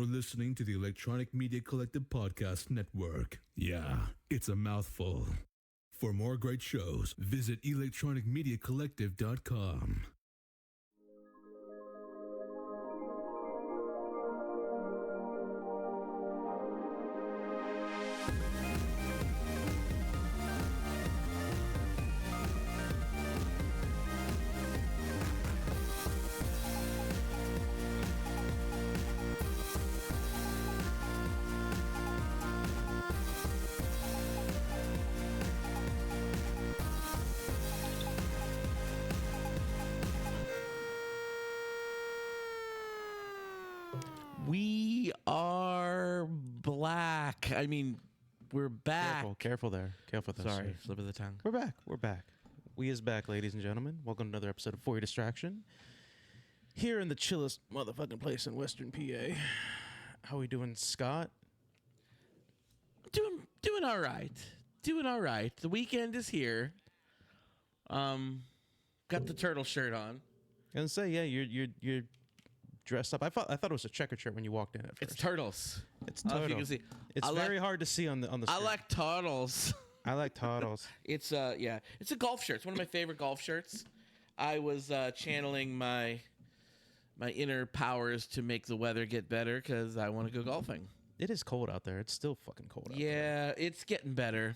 You're listening to the Electronic Media Collective Podcast Network. Yeah, it's a mouthful. For more great shows, visit electronicmediacollective.com. We are black. I mean, we're back. Careful there. Careful there. Sorry, sir. slip of the tongue. We're back. We're back. We is back, ladies and gentlemen. Welcome to another episode of For Your Distraction. Here in the chillest motherfucking place in Western PA. How we doing, Scott? Doing all right. Doing all right. The weekend is here. Got the turtle shirt on. And say, yeah, you're dressed up. I thought it was a checkered shirt when you walked in at first. It's turtles. It's I don't know if you turtle. can see. It's very hard to see on the I screen. like turtles. I like turtles. It's it's a golf shirt. It's one of my favorite golf shirts. I was channeling my inner powers to make the weather get better because I want to go golfing. It is cold out there. It's still fucking cold out there. Yeah, it's getting better,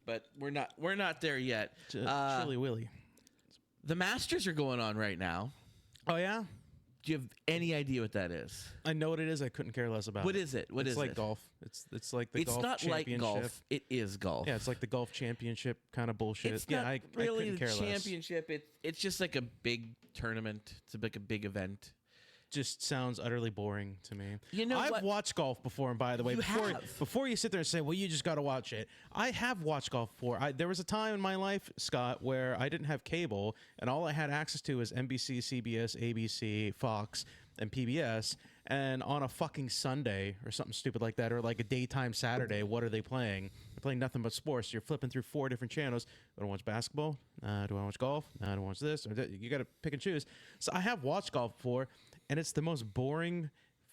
but we're not there yet. Chilly Willy. The Masters are going on right now. Oh, yeah? Do you have any idea what that is? I know what it is. I couldn't care less about What it. is it? What it's is like it? golf. It's like the It's golf not like championship. golf. It is golf. Yeah, it's like the golf championship kind of bullshit. It's yeah, not I really couldn't the care less. championship. It's just like a big tournament. It's like a big event. Just sounds utterly boring to me. You know I've what? watched golf before, and by the way, You have. before you sit there and say, well, you just got to watch it, I have watched golf before. There was a time in my life, Scott, where I didn't have cable, and all I had access to was NBC, CBS, ABC, Fox, and PBS, and on a fucking Sunday or something stupid like that, or like a daytime Saturday, what are they playing? They're playing nothing but sports. You're flipping through 4 different channels. Do I watch basketball? Do I watch golf? Do I watch this? You got to pick and choose. So I have watched golf before, and it's the most boring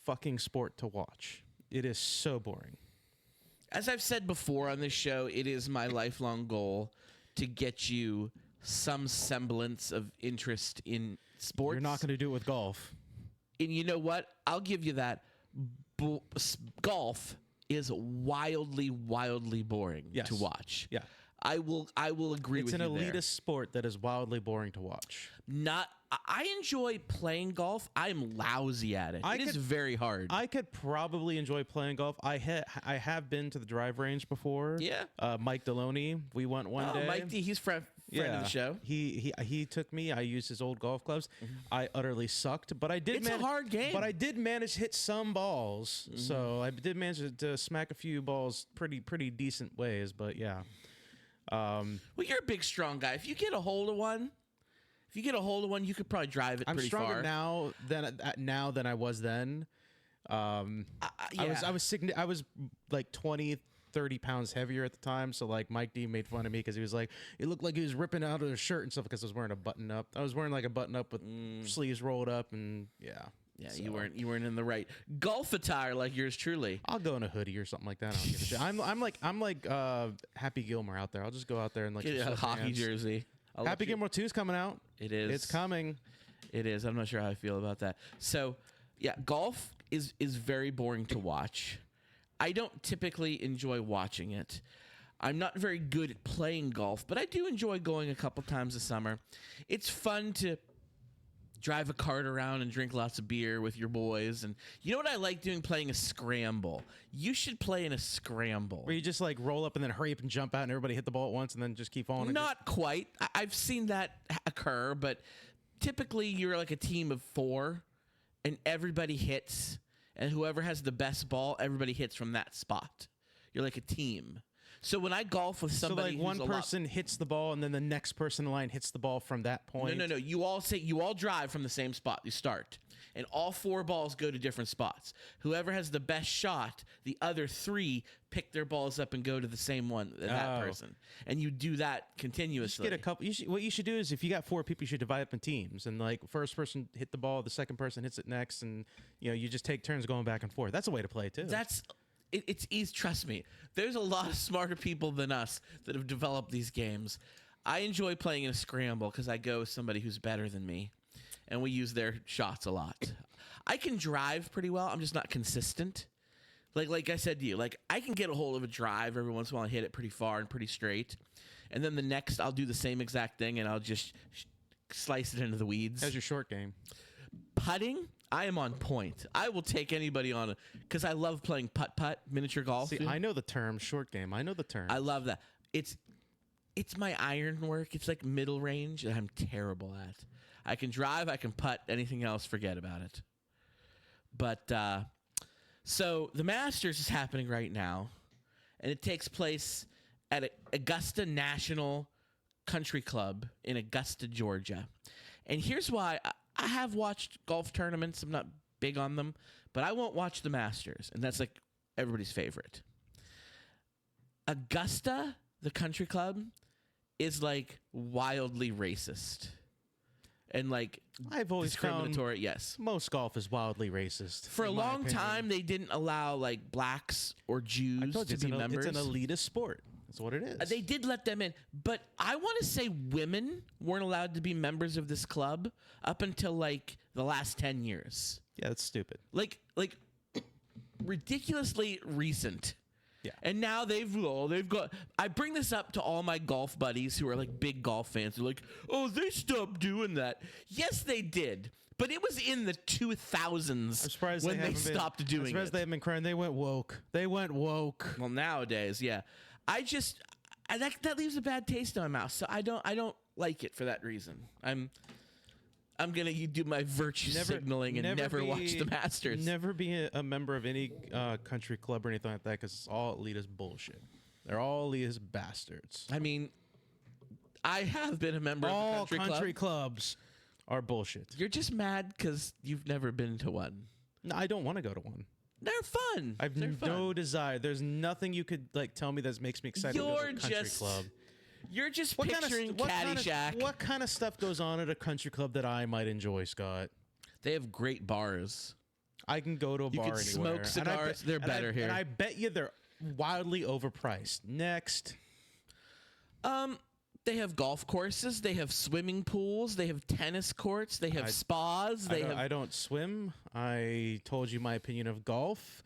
fucking sport to watch. It is so boring. As I've said before on this show, it is my lifelong goal to get you some semblance of interest in sports. You're not going to do it with golf. And you know what? I'll give you that. Golf is wildly boring Yes. to watch. Yeah. I will agree It's with an you there. elitist sport that is wildly boring to watch. I enjoy playing golf. I'm lousy at it. It is very hard. I could probably enjoy playing golf. I have been to the drive range before. Yeah. Mike Deloney. We went one day. Mike D, he's friend of the show. He took me. I used his old golf clubs. I utterly sucked, but I did. It's a hard game. But I did manage to hit some balls. So I did manage to smack a few balls pretty decent ways. But yeah. Well, you're a big, strong guy. If you get a hold of one, you could probably drive it I'm pretty stronger far. now than I was then. Yeah. I was like 20, 30 pounds heavier at the time. So like Mike D made fun of me because he was like, it looked like he was ripping out of his shirt and stuff because I was wearing a button up. I was wearing like a button up with sleeves rolled up and yeah. Yeah, So, you weren't in the right golf attire like yours truly. I'll go in a hoodie or something like that. I don't give a shit. I'm like Happy Gilmore out there. I'll just go out there and like Get a hockey jersey. Happy Gilmore 2 is coming out. It is. It's coming. It is. I'm not sure how I feel about that. So, yeah, golf is very boring to watch. I don't typically enjoy watching it. I'm not very good at playing golf, but I do enjoy going a couple times a summer. It's fun to drive a cart around and drink lots of beer with your boys. And you know what I like doing? Playing a scramble. You should play in a scramble. Where you just like roll up and then hurry up and jump out and everybody hit the ball at once and then just keep falling. Not quite. I've seen that occur, but typically you're like a team of 4 and everybody hits, and whoever has the best ball, everybody hits from that spot. You're like a team. So when I golf with somebody, so like one person hits the ball and then the next person in line hits the ball from that point. No. You all drive from the same spot. You start, and all 4 balls go to different spots. Whoever has the best shot, the other 3 pick their balls up and go to the same one as that person. And you do that continuously. Get a couple. What you should do is, if you got 4 people, you should divide up in teams, and like first person hit the ball, the second person hits it next, and you just take turns going back and forth. That's a way to play too. It's easy. Trust me. There's a lot of smarter people than us that have developed these games. I enjoy playing in a scramble because I go with somebody who's better than me, and we use their shots a lot. I can drive pretty well. I'm just not consistent. Like I said to you, like I can get a hold of a drive every once in a while and hit it pretty far and pretty straight, and then the next I'll do the same exact thing and I'll just slice it into the weeds. How's your short game? Putting, I am on point. I will take anybody on it because I love playing putt-putt, miniature golf. See, I know the term short game. I know the term. I love that. It's my iron work. It's like middle range that I'm terrible at. I can drive, I can putt, anything else, forget about it. But, so the Masters is happening right now, and it takes place at Augusta National Country Club in Augusta, Georgia. And here's why. I have watched golf tournaments. I'm not big on them, but I won't watch the Masters, and that's like everybody's favorite. Augusta, the country club, is like wildly racist and like I've always discriminatory. found Yes, most golf is wildly racist. for a long time they didn't allow like blacks or Jews to be members. It's an elitist sport. That's what it is. They did let them in, but I want to say women weren't allowed to be members of this club up until like the last 10 years. Yeah, that's stupid. Like ridiculously recent. Yeah. And now they've got. I bring this up to all my golf buddies who are like big golf fans. They're like, "Oh, they stopped doing that." Yes, they did, but it was in the 2000s. I'm surprised when they stopped doing it. I'm surprised they haven't been crying. They went woke. Well, nowadays, yeah. That leaves a bad taste in my mouth. So I don't like it for that reason. I'm gonna do my virtue signaling and never watch the Masters. Never be a member of any country club or anything like that because it's all elitist bullshit. They're all elitist bastards. I mean, I have been a member of a country club. All country clubs are bullshit. You're just mad because you've never been to one. No, I don't want to go to one. They're fun. They're no desire. There's nothing you could like tell me that makes me excited to go to a country club. You're just picturing Caddyshack. What kind of stuff goes on at a country club that I might enjoy, Scott? They have great bars. I can go to a bar anywhere. You can smoke cigars. They're better here. And I bet you they're wildly overpriced. Next. They have golf courses. They have swimming pools. They have tennis courts. They have spas. I don't swim. I told you my opinion of golf.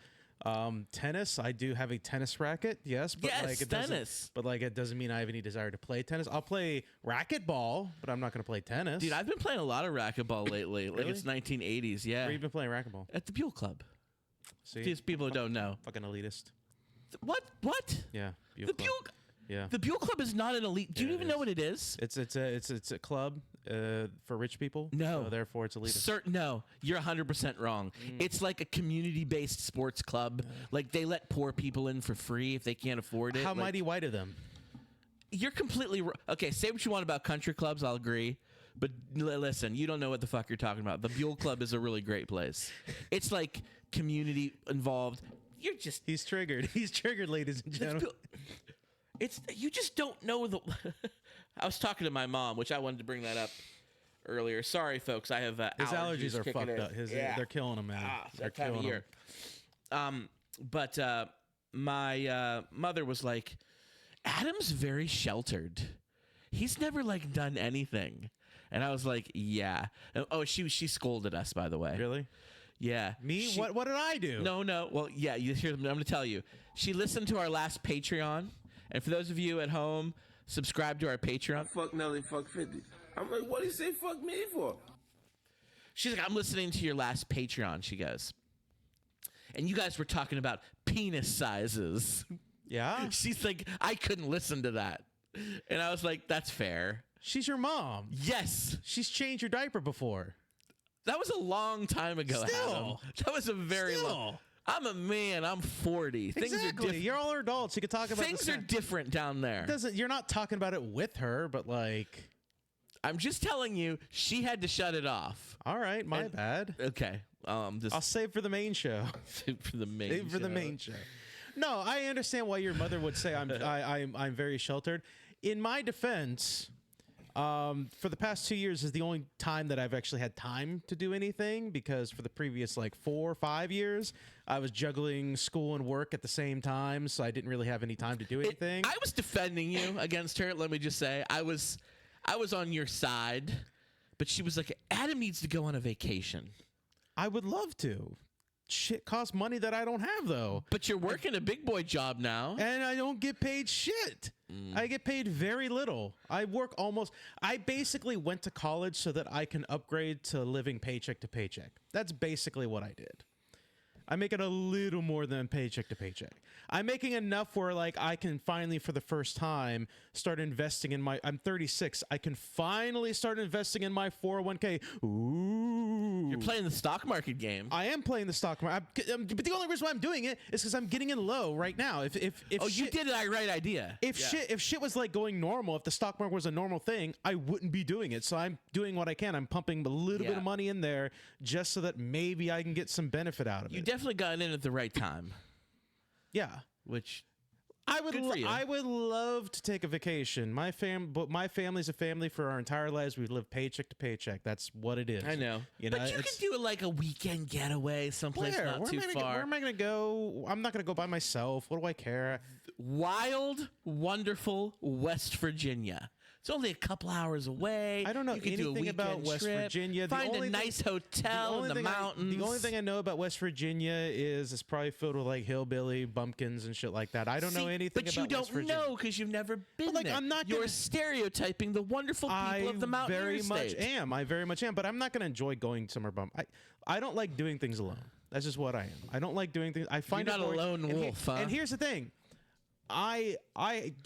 Tennis, I do have a tennis racket, yes, but tennis. But like it doesn't mean I have any desire to play tennis. I'll play racquetball, but I'm not going to play tennis. Dude, I've been playing a lot of racquetball lately. Really? Like it's 1980s, yeah. Where you been playing racquetball? At the Buell Club. See, these people who don't know. Fucking elitist. What? Yeah, the Buell. Yeah. The Buell Club is not an elite. Do you even know what it is? It's a club for rich people. No. So therefore it's elitist. No, you're 100% wrong. It's like a community-based sports club. Like they let poor people in for free if they can't afford it. How mighty white of them. You're completely wrong. Okay, say what you want about country clubs, I'll agree. But listen, you don't know what the fuck you're talking about. The Buell Club is a really great place. It's like community involved. He's triggered. He's triggered, ladies and gentlemen. You just don't know the. I was talking to my mom, which I wanted to bring that up earlier. Sorry, folks, I have his allergies are kicking fucked up. They're killing him, man. They're that time of year. But my mother was like, Adam's very sheltered. He's never like done anything, and I was like, yeah. Oh, she scolded us, by the way. Really? Yeah. Me? What did I do? No. Well, yeah. I'm going to tell you. She listened to our last Patreon. And for those of you at home, subscribe to our Patreon. Fuck Nelly, fuck 50. I'm like, what do you say fuck me for? She's like, I'm listening to your last Patreon, she goes. And you guys were talking about penis sizes. Yeah? She's like, I couldn't listen to that. And I was like, that's fair. She's your mom. Yes. She's changed your diaper before. That was a long time ago, Adam. That was a very long... I'm a man. I'm 40. Exactly. Things are different. You're all adults. You can talk about things are different down there. You're not talking about it with her, but like, I'm just telling you, she had to shut it off. All right, my bad. Okay. I'll save for the main show. for the main Save for the main show. No, I understand why your mother would say I'm very sheltered. In my defense, for the past 2 years is the only time that I've actually had time to do anything, because for the previous like 4 or 5 years, I was juggling school and work at the same time, so I didn't really have any time to do anything. I was defending you against her. Let me just say, I was on your side, but she was like, Adam needs to go on a vacation. I would love to. Shit costs money that I don't have, though. But you're working a big boy job now. And I don't get paid shit. I get paid very little. I basically went to college so that I can upgrade to living paycheck to paycheck. That's basically what I did. I'm making a little more than paycheck to paycheck. I'm making enough where like I can finally, for the first time, start investing in my. I'm 36. I can finally start investing in my 401k. Ooh, You're playing the stock market game. I am playing the stock market, but the only reason why I'm doing it is because I'm getting in low right now. If you did the right idea. If shit was like going normal, if the stock market was a normal thing, I wouldn't be doing it. So I'm doing what I can. I'm pumping a little bit of money in there just so that maybe I can get some benefit out of it. You definitely got in at the right time. Yeah, which I would love to take a vacation. But my family's a family for our entire lives. We live paycheck to paycheck. That's what it is. I know. But you can do like a weekend getaway someplace not too far. Where am I going to go? I'm not going to go by myself. What do I care? Wild, wonderful West Virginia. It's only a couple hours away. I don't know anything about West Virginia. Find a nice hotel in the mountains. The only thing I know about West Virginia is it's probably filled with like hillbilly bumpkins and shit like that. I don't know anything about West Virginia. But you don't know because you've never been there. You're stereotyping the wonderful people of the Mountaineer State. I very much am. But I'm not going to enjoy going somewhere bump. I don't like doing things alone. That's just what I am. I don't like doing things. I find You're not a lone wolf, huh? And here's the thing. I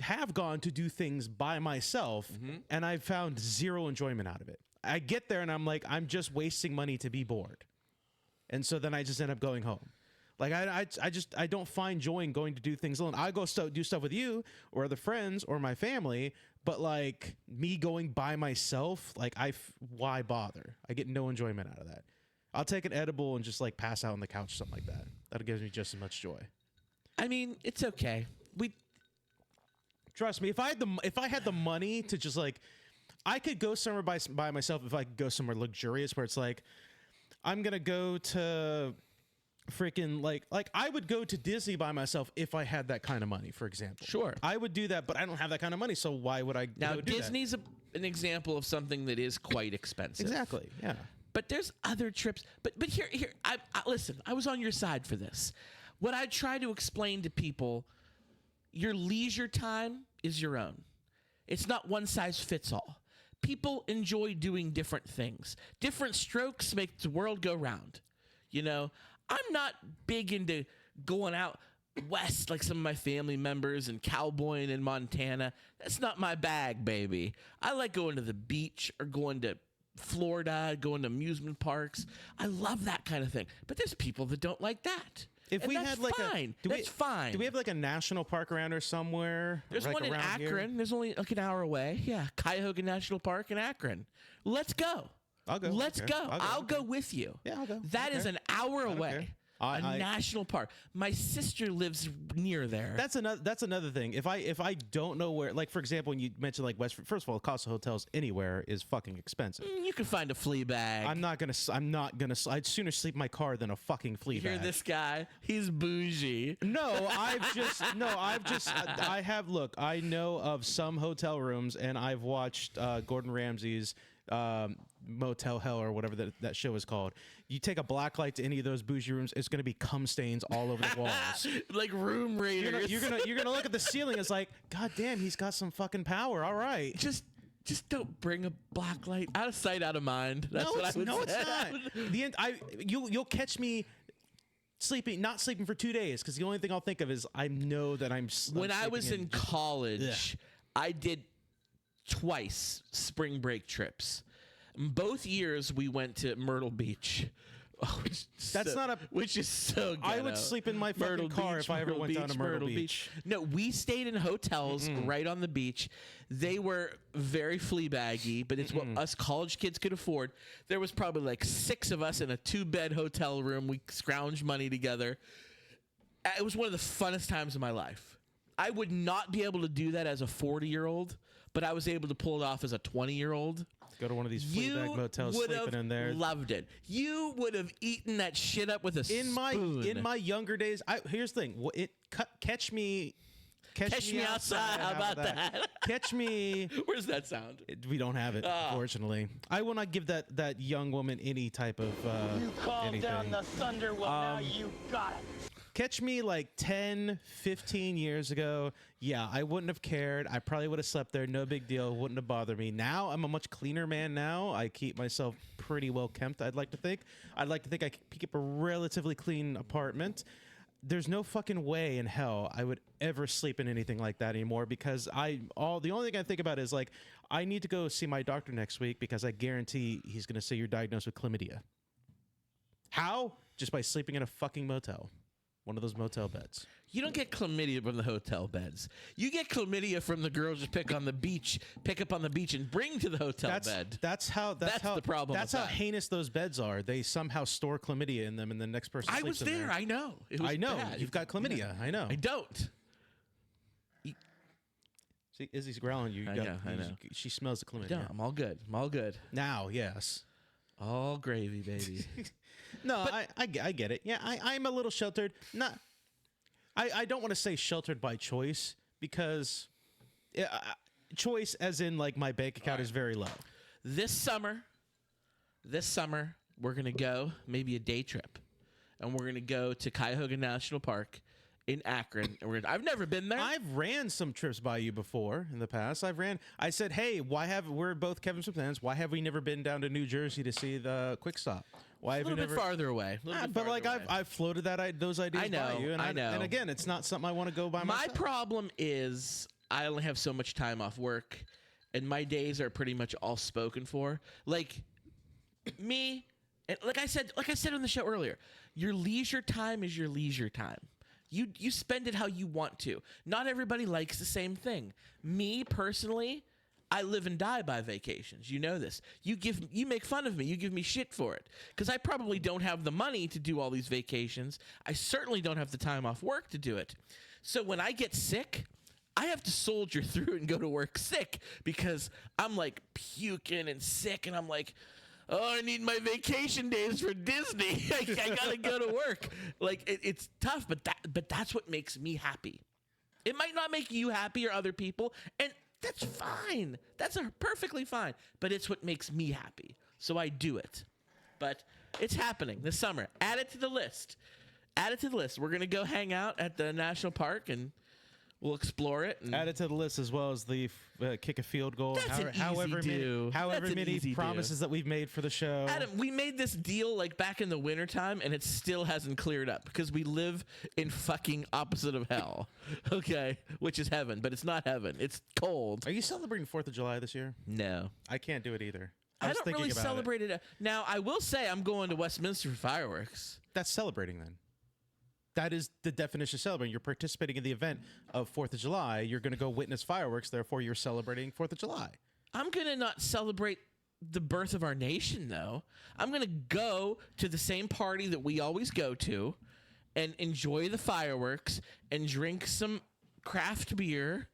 have gone to do things by myself, and I've found zero enjoyment out of it. I get there, and I'm like, I'm just wasting money to be bored. And so then I just end up going home. Like, I don't find joy in going to do things alone. I go do stuff with you or other friends or my family, but, like, me going by myself, like, why bother? I get no enjoyment out of that. I'll take an edible and just, like, pass out on the couch, something like that. That gives me just as much joy. I mean, it's okay. Trust me, if I had the money to just like, I could go somewhere by myself. If I could go somewhere luxurious where it's like, I'm gonna go to freaking like I would go to Disney by myself if I had that kind of money, for example. Sure, I would do that, but I don't have that kind of money, so why would I? Now go do Disney's an example of something that is quite expensive. Exactly. Yeah. But there's other trips. But here, I listen. I was on your side for this. What I try to explain to people. Your leisure time is your own. It's not one size fits all. People enjoy doing different things. Different strokes make the world go round. You know, I'm not big into going out west like some of my family members and cowboying in Montana. That's not my bag, baby. I like going to the beach or going to Florida, going to amusement parks. I love that kind of thing. But there's people that don't like that. If we had like fine. That's fine. Do we have like a national park around or somewhere? There's like one in Akron. Here? There's only like an hour away. Yeah, Cuyahoga National Park in Akron. Let's go. I'll go. Let's go. I'll go with you. Yeah, I'll go. That is an hour away. A national park. My sister lives near there. That's another thing. If I don't know where, like for example, when you mentioned like West, first of all, the cost of hotels anywhere is fucking expensive. You can find a flea bag. I'm not gonna. I'd sooner sleep in my car than a fucking flea bag. Hear this guy? He's bougie. No, Look, I know of some hotel rooms, and I've watched Gordon Ramsay's Motel Hell or whatever that show is called. You take a black light to any of those bougie rooms, it's going to be cum stains all over the walls. Like room raiders. You're gonna look at the ceiling. It's like, God damn, he's got some fucking power. All right, just don't bring a black light. Out of sight, out of mind. That's what I would say. It's not. You'll catch me not sleeping for 2 days because the only thing I'll think of is I know that I'm. When I was in college, I did twice spring break trips. Both years we went to Myrtle Beach. Oh, which is so ghetto. I would sleep in my fucking car if I ever went down to Myrtle Beach. No, we stayed in hotels right on the beach. They were very fleabaggy, but it's what us college kids could afford. There was probably like 6 of us in a 2-bed hotel room. We scrounged money together. It was one of the funnest times of my life. I would not be able to do that as a 40-year-old, but I was able to pull it off as a 20-year-old. Go to one of these fleabag motels, sleeping in there. Loved it. You would have eaten that shit up with a spoon. In my younger days, here's the thing. Catch me outside. How about that? Catch me. Where's that sound? We don't have it, unfortunately. I will not give that young woman any type of You called anything. down the thunder, well, now you got it. Catch me like 10, 15 years ago. Yeah, I wouldn't have cared. I probably would have slept there. No big deal. Wouldn't have bothered me. Now, I'm a much cleaner man now. I keep myself pretty well kept, I'd like to think. I'd like to think I keep a relatively clean apartment. There's no fucking way in hell I would ever sleep in anything like that anymore because the only thing I think about is like, I need to go see my doctor next week because I guarantee he's going to say you're diagnosed with chlamydia. How? Just by sleeping in a fucking motel. One of those motel beds. You don't get chlamydia from the hotel beds. You get chlamydia from the girls you pick up on the beach, and bring to the hotel bed. That's the problem. That's with how that. heinous those beds are. They somehow store chlamydia in them, and the next person. I sleeps was in there. I know. It was I know. bad. You've got chlamydia. Yeah. I know. I don't. See, Izzy's growling. I know. She smells the chlamydia. No, I'm all good. Now, yes. All gravy, baby. No, I get it. Yeah, I'm a little sheltered. I don't want to say sheltered by choice because choice as in like my bank account is very low. This summer, we're going to go maybe a day trip. And we're going to go to Cuyahoga National Park in Akron. And I've never been there. I've ran some trips by you before in the past. I said, hey, we're both Kevin Smith fans. Why have we never been down to New Jersey to see the Quick Stop? Why have a little bit farther away. But like I've floated those ideas by you. And I know. And again, it's not something I want to go by myself. My problem is I only have so much time off work, and my days are pretty much all spoken for. Like me, and like I said on the show earlier, your leisure time is your leisure time. You spend it how you want to. Not everybody likes the same thing. Me personally, I live and die by vacations. You know this. You make fun of me. You give me shit for it because I probably don't have the money to do all these vacations. I certainly don't have the time off work to do it. So when I get sick, I have to soldier through and go to work sick because I'm like puking and sick, and I'm like, oh, I need my vacation days for Disney. I gotta go to work. Like it's tough, but that's what makes me happy. It might not make you happy or other people, and that's fine. That's perfectly fine. But it's what makes me happy, so I do it. But it's happening this summer. Add it to the list. We're gonna go hang out at the national park and we'll explore it. And add it to the list as well as the kick a field goal. That's However many easy promises that we've made for the show. Adam, we made this deal like back in the wintertime, and it still hasn't cleared up because we live in fucking opposite of hell. Okay, which is heaven, but it's not heaven. It's cold. Are you celebrating 4th of July this year? No, I can't do it either. I don't really celebrate it. Now, I will say I'm going to Westminster for fireworks. That's celebrating then. That is the definition of celebrating. You're participating in the event of 4th of July. You're going to go witness fireworks. Therefore, you're celebrating 4th of July. I'm going to not celebrate the birth of our nation, though. I'm going to go to the same party that we always go to and enjoy the fireworks and drink some craft beer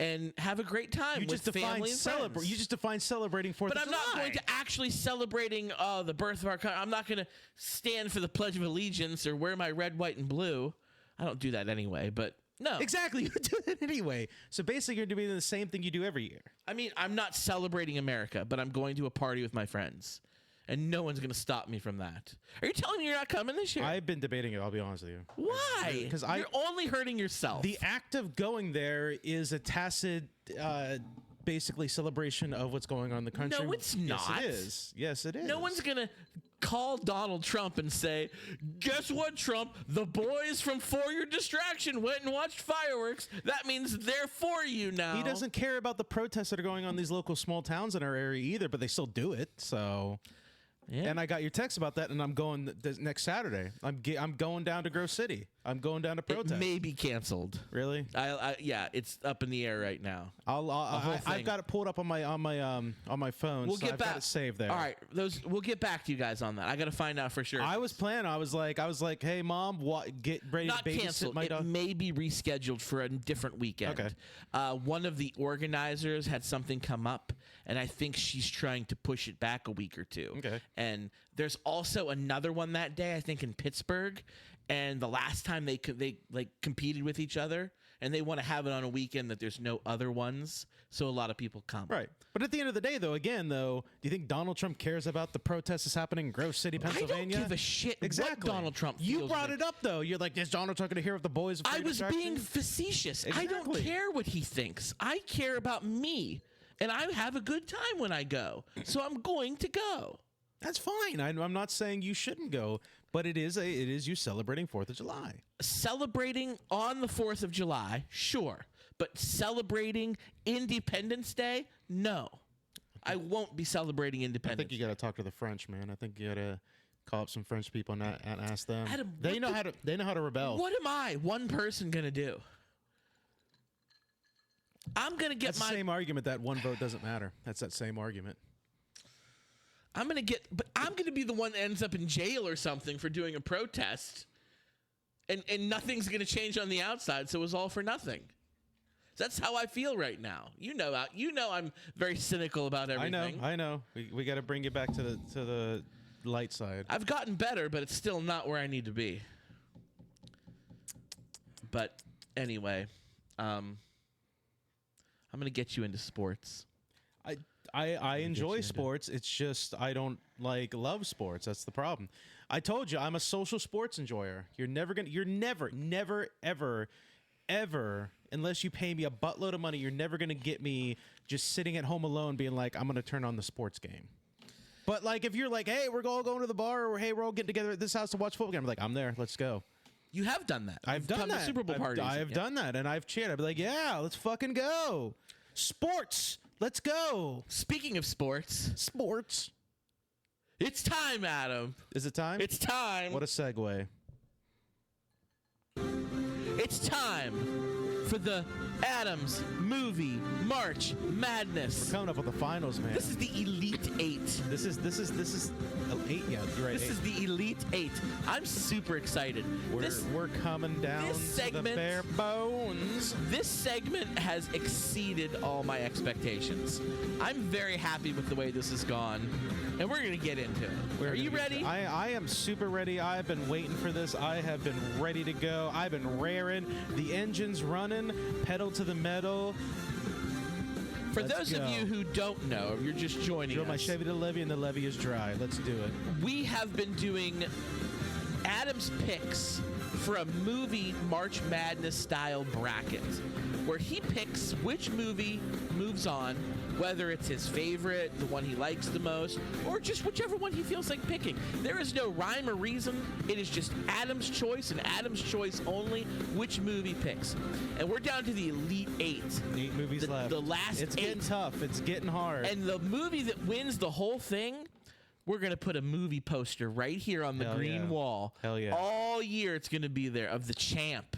and have a great time with family and friends. You just define celebrating 4th of July. But I'm not going to actually celebrating the birth of our country. I'm not going to stand for the Pledge of Allegiance or wear my red, white, and blue. I don't do that anyway, but no. Exactly. You do that anyway. So basically, you're doing the same thing you do every year. I mean, I'm not celebrating America, but I'm going to a party with my friends. And no one's going to stop me from that. Are you telling me you're not coming this year? I've been debating it, I'll be honest with you. Why? Because you're only hurting yourself. The act of going there is a tacit, basically, celebration of what's going on in the country. No, it's not. Yes, it is. Yes, it is. No one's going to call Donald Trump and say, guess what, Trump? The boys from For Your Distraction went and watched fireworks. That means they're for you now. He doesn't care about the protests that are going on in these local small towns in our area either, but they still do it, so... Yeah. And I got your text about that, and I'm going this next Saturday. I'm going down to Grove City. I'm going down to protest. It may be canceled. Really? Yeah, it's up in the air right now. I've thing. got it pulled up on my phone. We'll so get I've back. got it saved there. All right, we'll get back to you guys on that. I got to find out for sure. I was planning. I was like, hey mom, get ready Not to babysit canceled. my It dog. may be rescheduled for a different weekend. Okay. One of the organizers had something come up, and I think she's trying to push it back a week or two. Okay. And there's also another one that day, I think, in Pittsburgh. And the last time they like competed with each other, and they want to have it on a weekend that there's no other ones, so a lot of people come. Right. But at the end of the day, though, do you think Donald Trump cares about the protests that's happening in Grove City, Pennsylvania? I don't give a shit Exactly. what Donald Trump You feels brought like. it up, though. You're like, is Donald Trump going to hear what the boys I was being distraction? facetious. I don't Exactly. care what he thinks. I care about me, and I have a good time when I go. So I'm going to go. That's fine. I'm not saying you shouldn't go, but it is you celebrating 4th of July. Celebrating on the 4th of July, sure. But celebrating Independence Day, no. I won't be celebrating I Independence think you got to talk to the French, man. I think you got to call up some French people and ask them. Adam, they what know the- how to. They know how to rebel. What am I, one person, going to do? I'm going to get That's the same argument that one vote doesn't matter. That's that same argument. I'm going to be the one that ends up in jail or something for doing a protest. And nothing's going to change on the outside, so it was all for nothing. That's how I feel right now. You know I'm very cynical about everything. I know. We got to bring you back to the light side. I've gotten better, but it's still not where I need to be. But anyway, I'm going to get you into sports. I enjoy sports. It's just I don't love sports. That's the problem. I told you I'm a social sports enjoyer. You're never, ever, unless you pay me a buttload of money, you're never gonna get me just sitting at home alone being like, I'm gonna turn on the sports game. But like if you're like, hey, we're all going to the bar, or hey, we're all getting together at this house to watch football game, I'm like, I'm there. Let's go. You have done that. I've You've done come that. to Super Bowl parties. I have done that, and I've cheered. I'd be like, yeah, let's fucking go. Sports. Let's go. Speaking of sports, Sports. it's time, Adam. Is it time? It's time. What a segue. It's time for the Adams Movie March Madness. Coming up with the finals, man. This is the Elite Eight. This is 8. Yeah, you're right. This 8. is the Elite Eight. I'm super excited. We're coming down this to segment- the bare bones. This segment has exceeded all my expectations. I'm very happy with the way this has gone, and we're going to get into it. Are you ready? I am super ready. I've been waiting for this. I have been ready to go. I've been raring. The engine's running. Pedal to the metal. For Let's those of go. you who don't know, if you're just joining Drove my us, Chevy to the levee, and the levee is dry. Let's do it. we have been doing Adam's picks for a movie March Madness style bracket, where he picks which movie moves on, whether it's his favorite, the one he likes the most, or just whichever one he feels like picking. There is no rhyme or reason. It is just Adam's choice and Adam's choice only which movie picks. And we're down to the Elite Eight. 8 movies left. The last It's 8. getting tough. It's getting hard. And the movie that wins the whole thing, we're going to put a movie poster right here on the Hell green yeah. wall. Hell yeah. All year it's going to be there of the champ.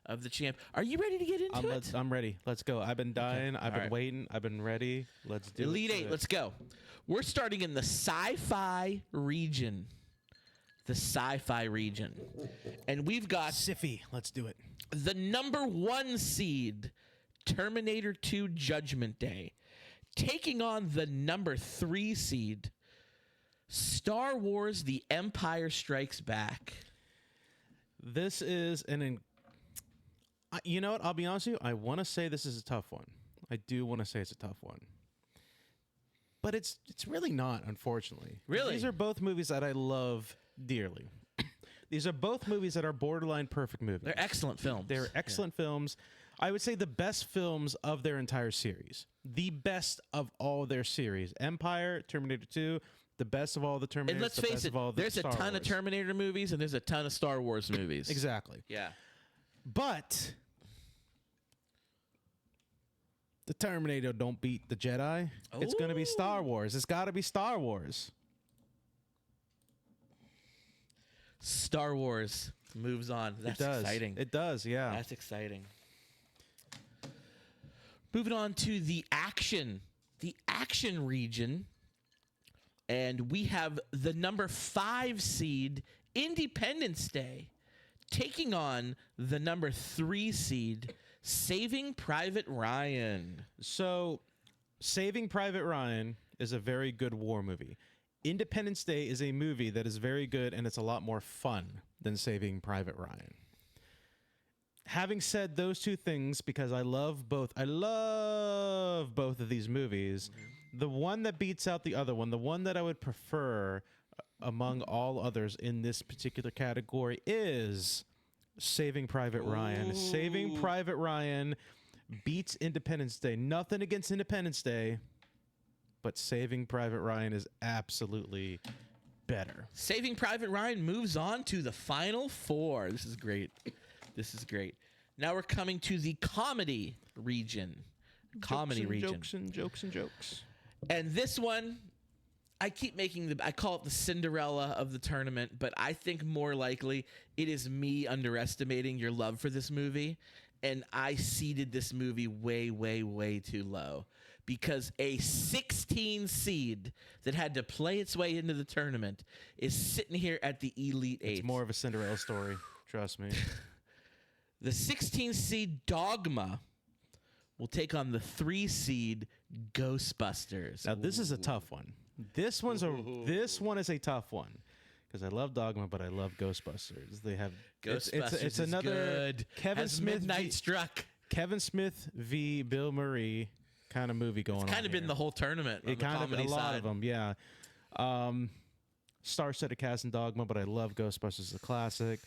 Of the champ. Are you ready to get into it? I'm ready. Let's go. I've been dying. I've been right. waiting. I've been ready. Let's do Elite it. Eight, let's go. We're starting in the sci-fi region. The sci-fi region. And we've got Siffy. Let's do it. the number 1 seed, Terminator 2 Judgment Day, taking on the number 3 seed, Star Wars The Empire Strikes Back. This is you know what? I'll be honest with you. I want to say this is a tough one. I do want to say it's a tough one. But it's really not, unfortunately. Really? These are both movies that I love dearly. These are both movies that are borderline perfect movies. They're excellent films. They're excellent films. I would say the best films of their entire series. The best of all their series. Empire, Terminator 2, the best of all the Terminators. And let's the face best it, of all the there's a Star ton of Wars. Terminator movies and there's a ton of Star Wars movies. Exactly. Yeah. But the Terminator don't beat the Jedi. It's going to be Star Wars. It's got to be Star Wars. Star Wars moves on. That's exciting. It does, yeah. That's exciting. Moving on to the action region. And we have the number 5 seed, Independence Day, taking on the number 3 seed, Saving Private Ryan. So, Saving Private Ryan is a very good war movie. Independence Day is a movie that is very good, and it's a lot more fun than Saving Private Ryan. Having said those two things, because I love both of these movies, the one that beats out the other one, the one that I would prefer among all others in this particular category is Saving Private Ryan. Saving Private Ryan beats Independence Day. Nothing against Independence Day, but Saving Private Ryan is absolutely better. Saving Private Ryan moves on to the final 4. This is great. Now we're coming to the comedy region. Jokes and jokes. And this one, I call it the Cinderella of the tournament, but I think more likely it is me underestimating your love for this movie. And I seeded this movie way, way, way too low because a 16 seed that had to play its way into the tournament is sitting here at the Elite 8. It's more of a Cinderella story. Trust me. The 16 seed Dogma will take on the 3 seed Ghostbusters. Now this is a tough one. This one is a tough one because I love Dogma, but I love Ghostbusters. They have Ghostbusters. It's another good. Kevin Smith Midnight Struck. Kevin Smith v. Bill Murray kind of movie going on. It's kind of been the whole tournament. It kind of a lot of them, yeah. Star-studded cast in Dogma, but I love Ghostbusters, the classic.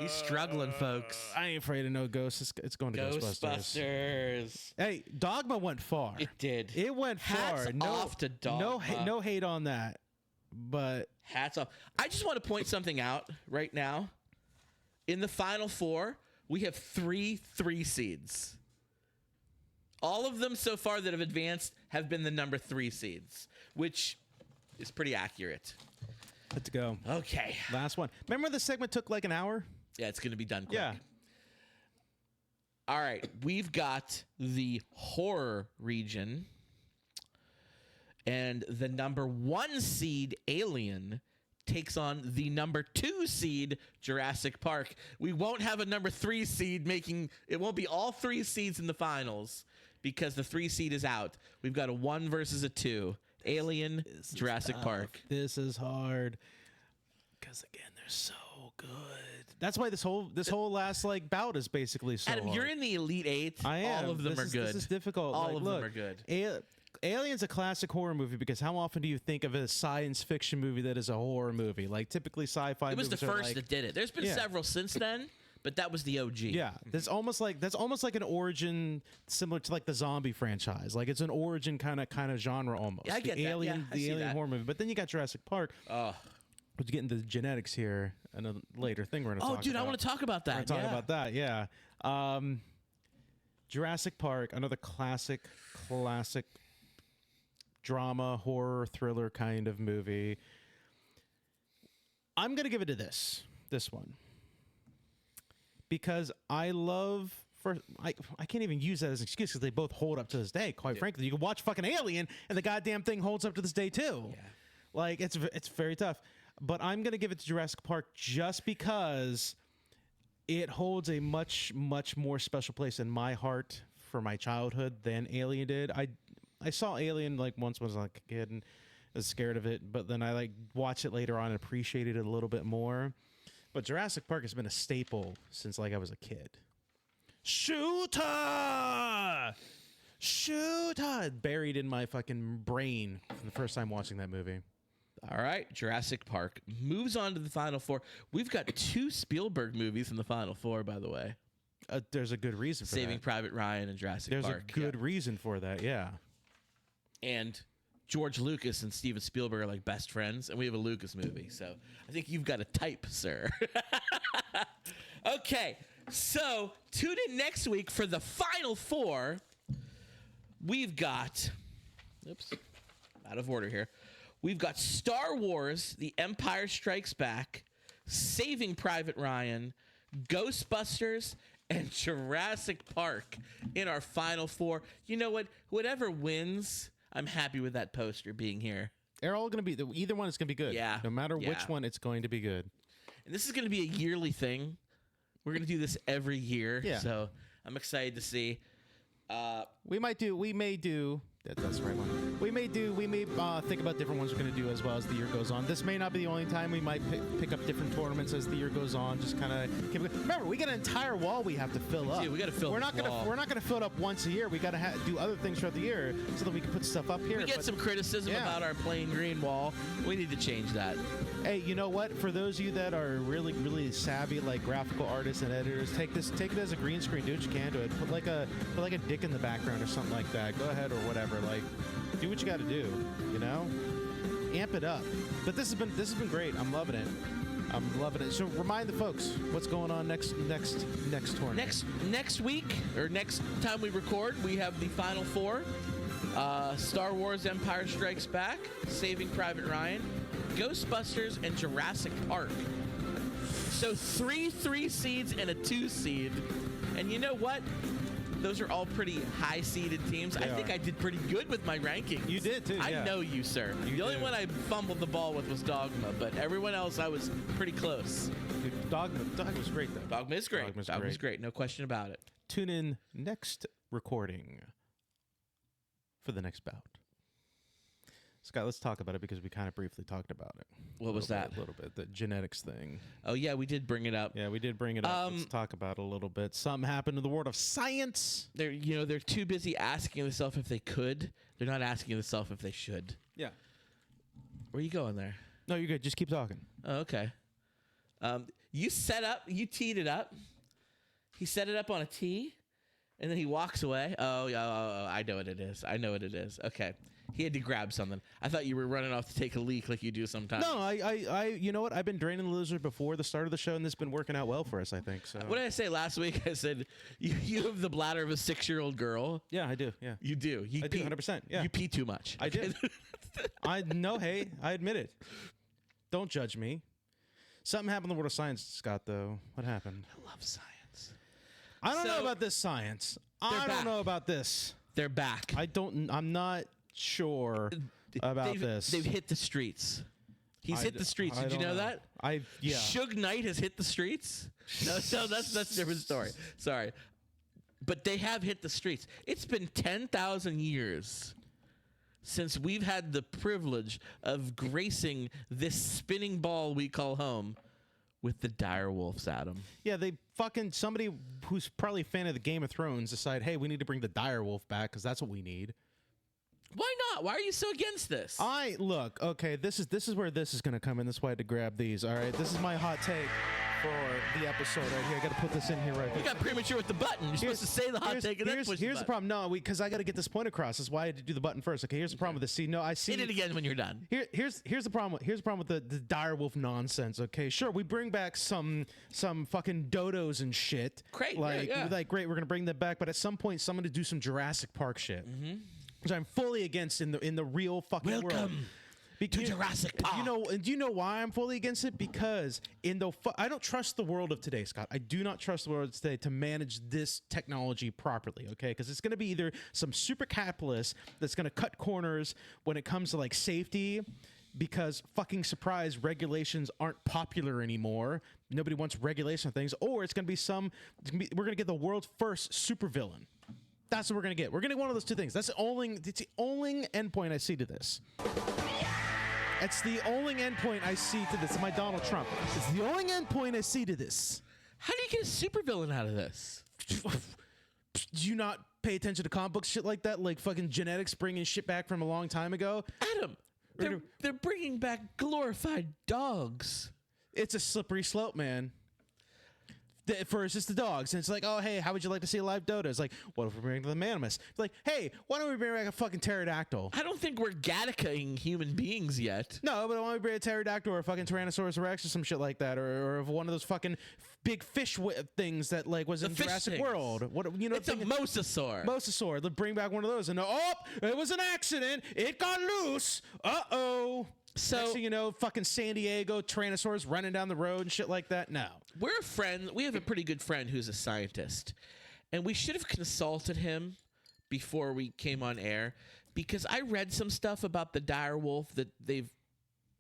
He's struggling, folks. I ain't afraid of no ghosts. It's going to Ghostbusters. Hey, Dogma went far. It did. It went Hats far. off to Dogma. No hate on that. But hats off. I just want to point something out right now. In the final 4, we have 3 seeds. All of them so far that have advanced have been the number 3 seeds, which is pretty accurate. Let's go. Okay. Last one. Remember the segment took like an hour? Yeah, it's going to be done quick. Yeah. All right. We've got the horror region. And the number 1 seed, Alien, takes on the number 2 seed, Jurassic Park. We won't have a number 3 seed it won't be all 3 seeds in the finals because the 3 seed is out. We've got a 1 versus a 2. Alien, Jurassic Park. This is hard because again, they're so good. That's why this whole last bout is basically so Adam, hard. you're in the Elite 8. I am. All of them are good. This is difficult. All of them are good. Alien's a classic horror movie because how often do you think of a science fiction movie that is a horror movie? Like typically sci-fi. It was the movies are first that did it. There's been several since then, but that was the OG. Yeah, that's almost like an origin similar to like the zombie franchise. Like it's an origin kind of genre almost. Yeah, I get the that. Alien, Yeah, I see Alien that. horror movie. But then you got Jurassic Park. Oh, We're getting the genetics here and a later thing we're going to talk about. Oh, dude, I want to talk about that. We're going to talk about that, yeah. Jurassic Park, another classic drama, horror, thriller kind of movie. I'm going to give it to this one. Because I love... I can't even use that as an excuse because they both hold up to this day, quite frankly. You can watch fucking Alien and the goddamn thing holds up to this day, too. Yeah. Like, it's very tough. But I'm going to give it to Jurassic Park just because it holds a much, much more special place in my heart for my childhood than Alien did. I saw Alien like once when I was like a kid and I was scared of it, but then I like watched it later on and appreciated it a little bit more. But Jurassic Park has been a staple since like I was a kid. Shooter! Buried in my fucking brain from the first time watching that movie. All right, Jurassic Park moves on to the final 4. We've got 2 Spielberg movies in the final 4, by the way. There's a good reason for Saving that. Private Ryan and Jurassic There's Park. a good reason for that, yeah. And George Lucas and Steven Spielberg are like best friends, and we have a Lucas movie. So I think you've got a type, sir. Okay, so tune in next week for the final 4. We've got, out of order here. we've got Star Wars: The Empire Strikes Back, Saving Private Ryan, Ghostbusters, and Jurassic Park in our final four. You know what? Whatever wins, I'm happy with that poster being here. They're all going to be, either one is going to be good. Yeah. No matter Yeah. which one, it's going to be good. And this is going to be a yearly thing. We're going to do this every year. Yeah. So I'm excited to see. We may do. That's the right one. We may think about different ones we're going to do as well as the year goes on. This may not be the only time. We might pick up different tournaments as the year goes on. Just kind of remember, we got an entire wall we have to fill up. Dude, we got to fill. We're not gonna fill it up once a year. We got to do other things throughout the year so that we can put stuff up here. We get some criticism about our plain green wall. We need to change that. Hey, you know what? For those of you that are really, really savvy, like graphical artists and editors, take it as a green screen. Do what you can to it. Put like a dick in the background or something like that. Go ahead or whatever. Like, do what you got to do. You know, amp it up. But this has been great. I'm loving it. So remind the folks what's going on next tournament. Next week or next time we record, we have the final four: Star Wars: Empire Strikes Back, Saving Private Ryan, Ghostbusters, and Jurassic Park. So three seeds and a 2 seed. And you know what? Those are all pretty high-seeded teams. I think I did pretty good with my ranking. You did, too, I know you, sir. The only one I fumbled the ball with was Dogma, but everyone else I was pretty close. Dude, Dogma was great, though. Dogma is great. Dogma's great. No question about it. Tune in next recording for the next bout. Scott, let's talk about it because we kind of briefly talked about it. What was that? A little bit. The genetics thing. Oh, yeah, we did bring it up. Yeah, we did bring it up. Let's talk about it a little bit. Something happened in the world of science. They're too busy asking themselves if they could. They're not asking themselves if they should. Yeah. Where are you going there? No, you're good. Just keep talking. Oh, okay. You teed it up. He set it up on a tee, and then he walks away. Oh, yeah, I know what it is. Okay. He had to grab something. I thought you were running off to take a leak like you do sometimes. No, I you know what? I've been draining the lizard before the start of the show, and this has been working out well for us, I think. So. What did I say last week? I said, you have the bladder of a 6-year-old girl. Yeah, I do. Yeah. You do. I do, 100%. Yeah. You pee too much. I did. I admit it. Don't judge me. Something happened in the world of science, Scott, though. What happened? I love science. I don't know about this science. I don't know about this. They're back. I'm not sure about this. They've hit the streets. He's hit the streets. Did you know that? Yeah. Suge Knight has hit the streets. No, that's a different story. Sorry. But they have hit the streets. It's been 10,000 years since we've had the privilege of gracing this spinning ball we call home with the dire wolves, Adam. Yeah, somebody who's probably a fan of the Game of Thrones decide, hey, we need to bring the dire wolf back because that's what we need. Why not? Why are you so against this? Look, okay, this is where this is going to come in. That's why I had to grab these, all right? This is my hot take for the episode right here. I got to put this in here right You here. got premature with the button. You're supposed to say the hot take and then push Here's the the problem. No, because I got to get this point across. That's why I had to do the button first. Okay, here's the problem with this. See, no, I see. Hit it again when you're done. Here's the problem. Here's the problem with the dire wolf nonsense. Okay, sure, we bring back some fucking dodos and shit. Great, great. We're gonna bring them back, but at some point, someone to do some Jurassic Park shit, which I'm fully against in the real fucking world. Welcome to Jurassic Park. Do you know why I'm fully against it? Because I don't trust the world of today, Scott. I do not trust the world of today to manage this technology properly, okay? Because it's going to be either some super capitalist that's going to cut corners when it comes to like safety, because fucking surprise, regulations aren't popular anymore. Nobody wants regulation of things, or it's going to be we're going to get the world's first supervillain. That's what we're going to get. We're going to get one of those two things. It's the only endpoint I see to this. It's the only endpoint I see to this. My Donald Trump. It's the only endpoint I see to this. How do you get a supervillain out of this? Do you not pay attention to comic book shit like that? Like fucking genetics bringing shit back from a long time ago? Adam, they're bringing back glorified dogs. It's a slippery slope, man. versus the dogs. And it's like, oh, hey, how would you like to see a live dodo? It's like, what if we bring the mammoths? It's like, hey, why don't we bring back a fucking pterodactyl? I don't think we're Gattacaing human beings yet. No, but why don't we bring a pterodactyl or a fucking Tyrannosaurus Rex or some shit like that, or one of those fucking big fish things that like was in fish Jurassic things. World. What, you know, It's a mosasaur. Mosasaur. Let's bring back one of those. And oh, it was an accident. It got loose. Uh-oh. So- Next thing you know, fucking San Diego Tyrannosaurus running down the road and shit like that. No. We're a friend. We have a pretty good friend who's a scientist, and we should have consulted him before we came on air, because I read some stuff about the dire wolf that they've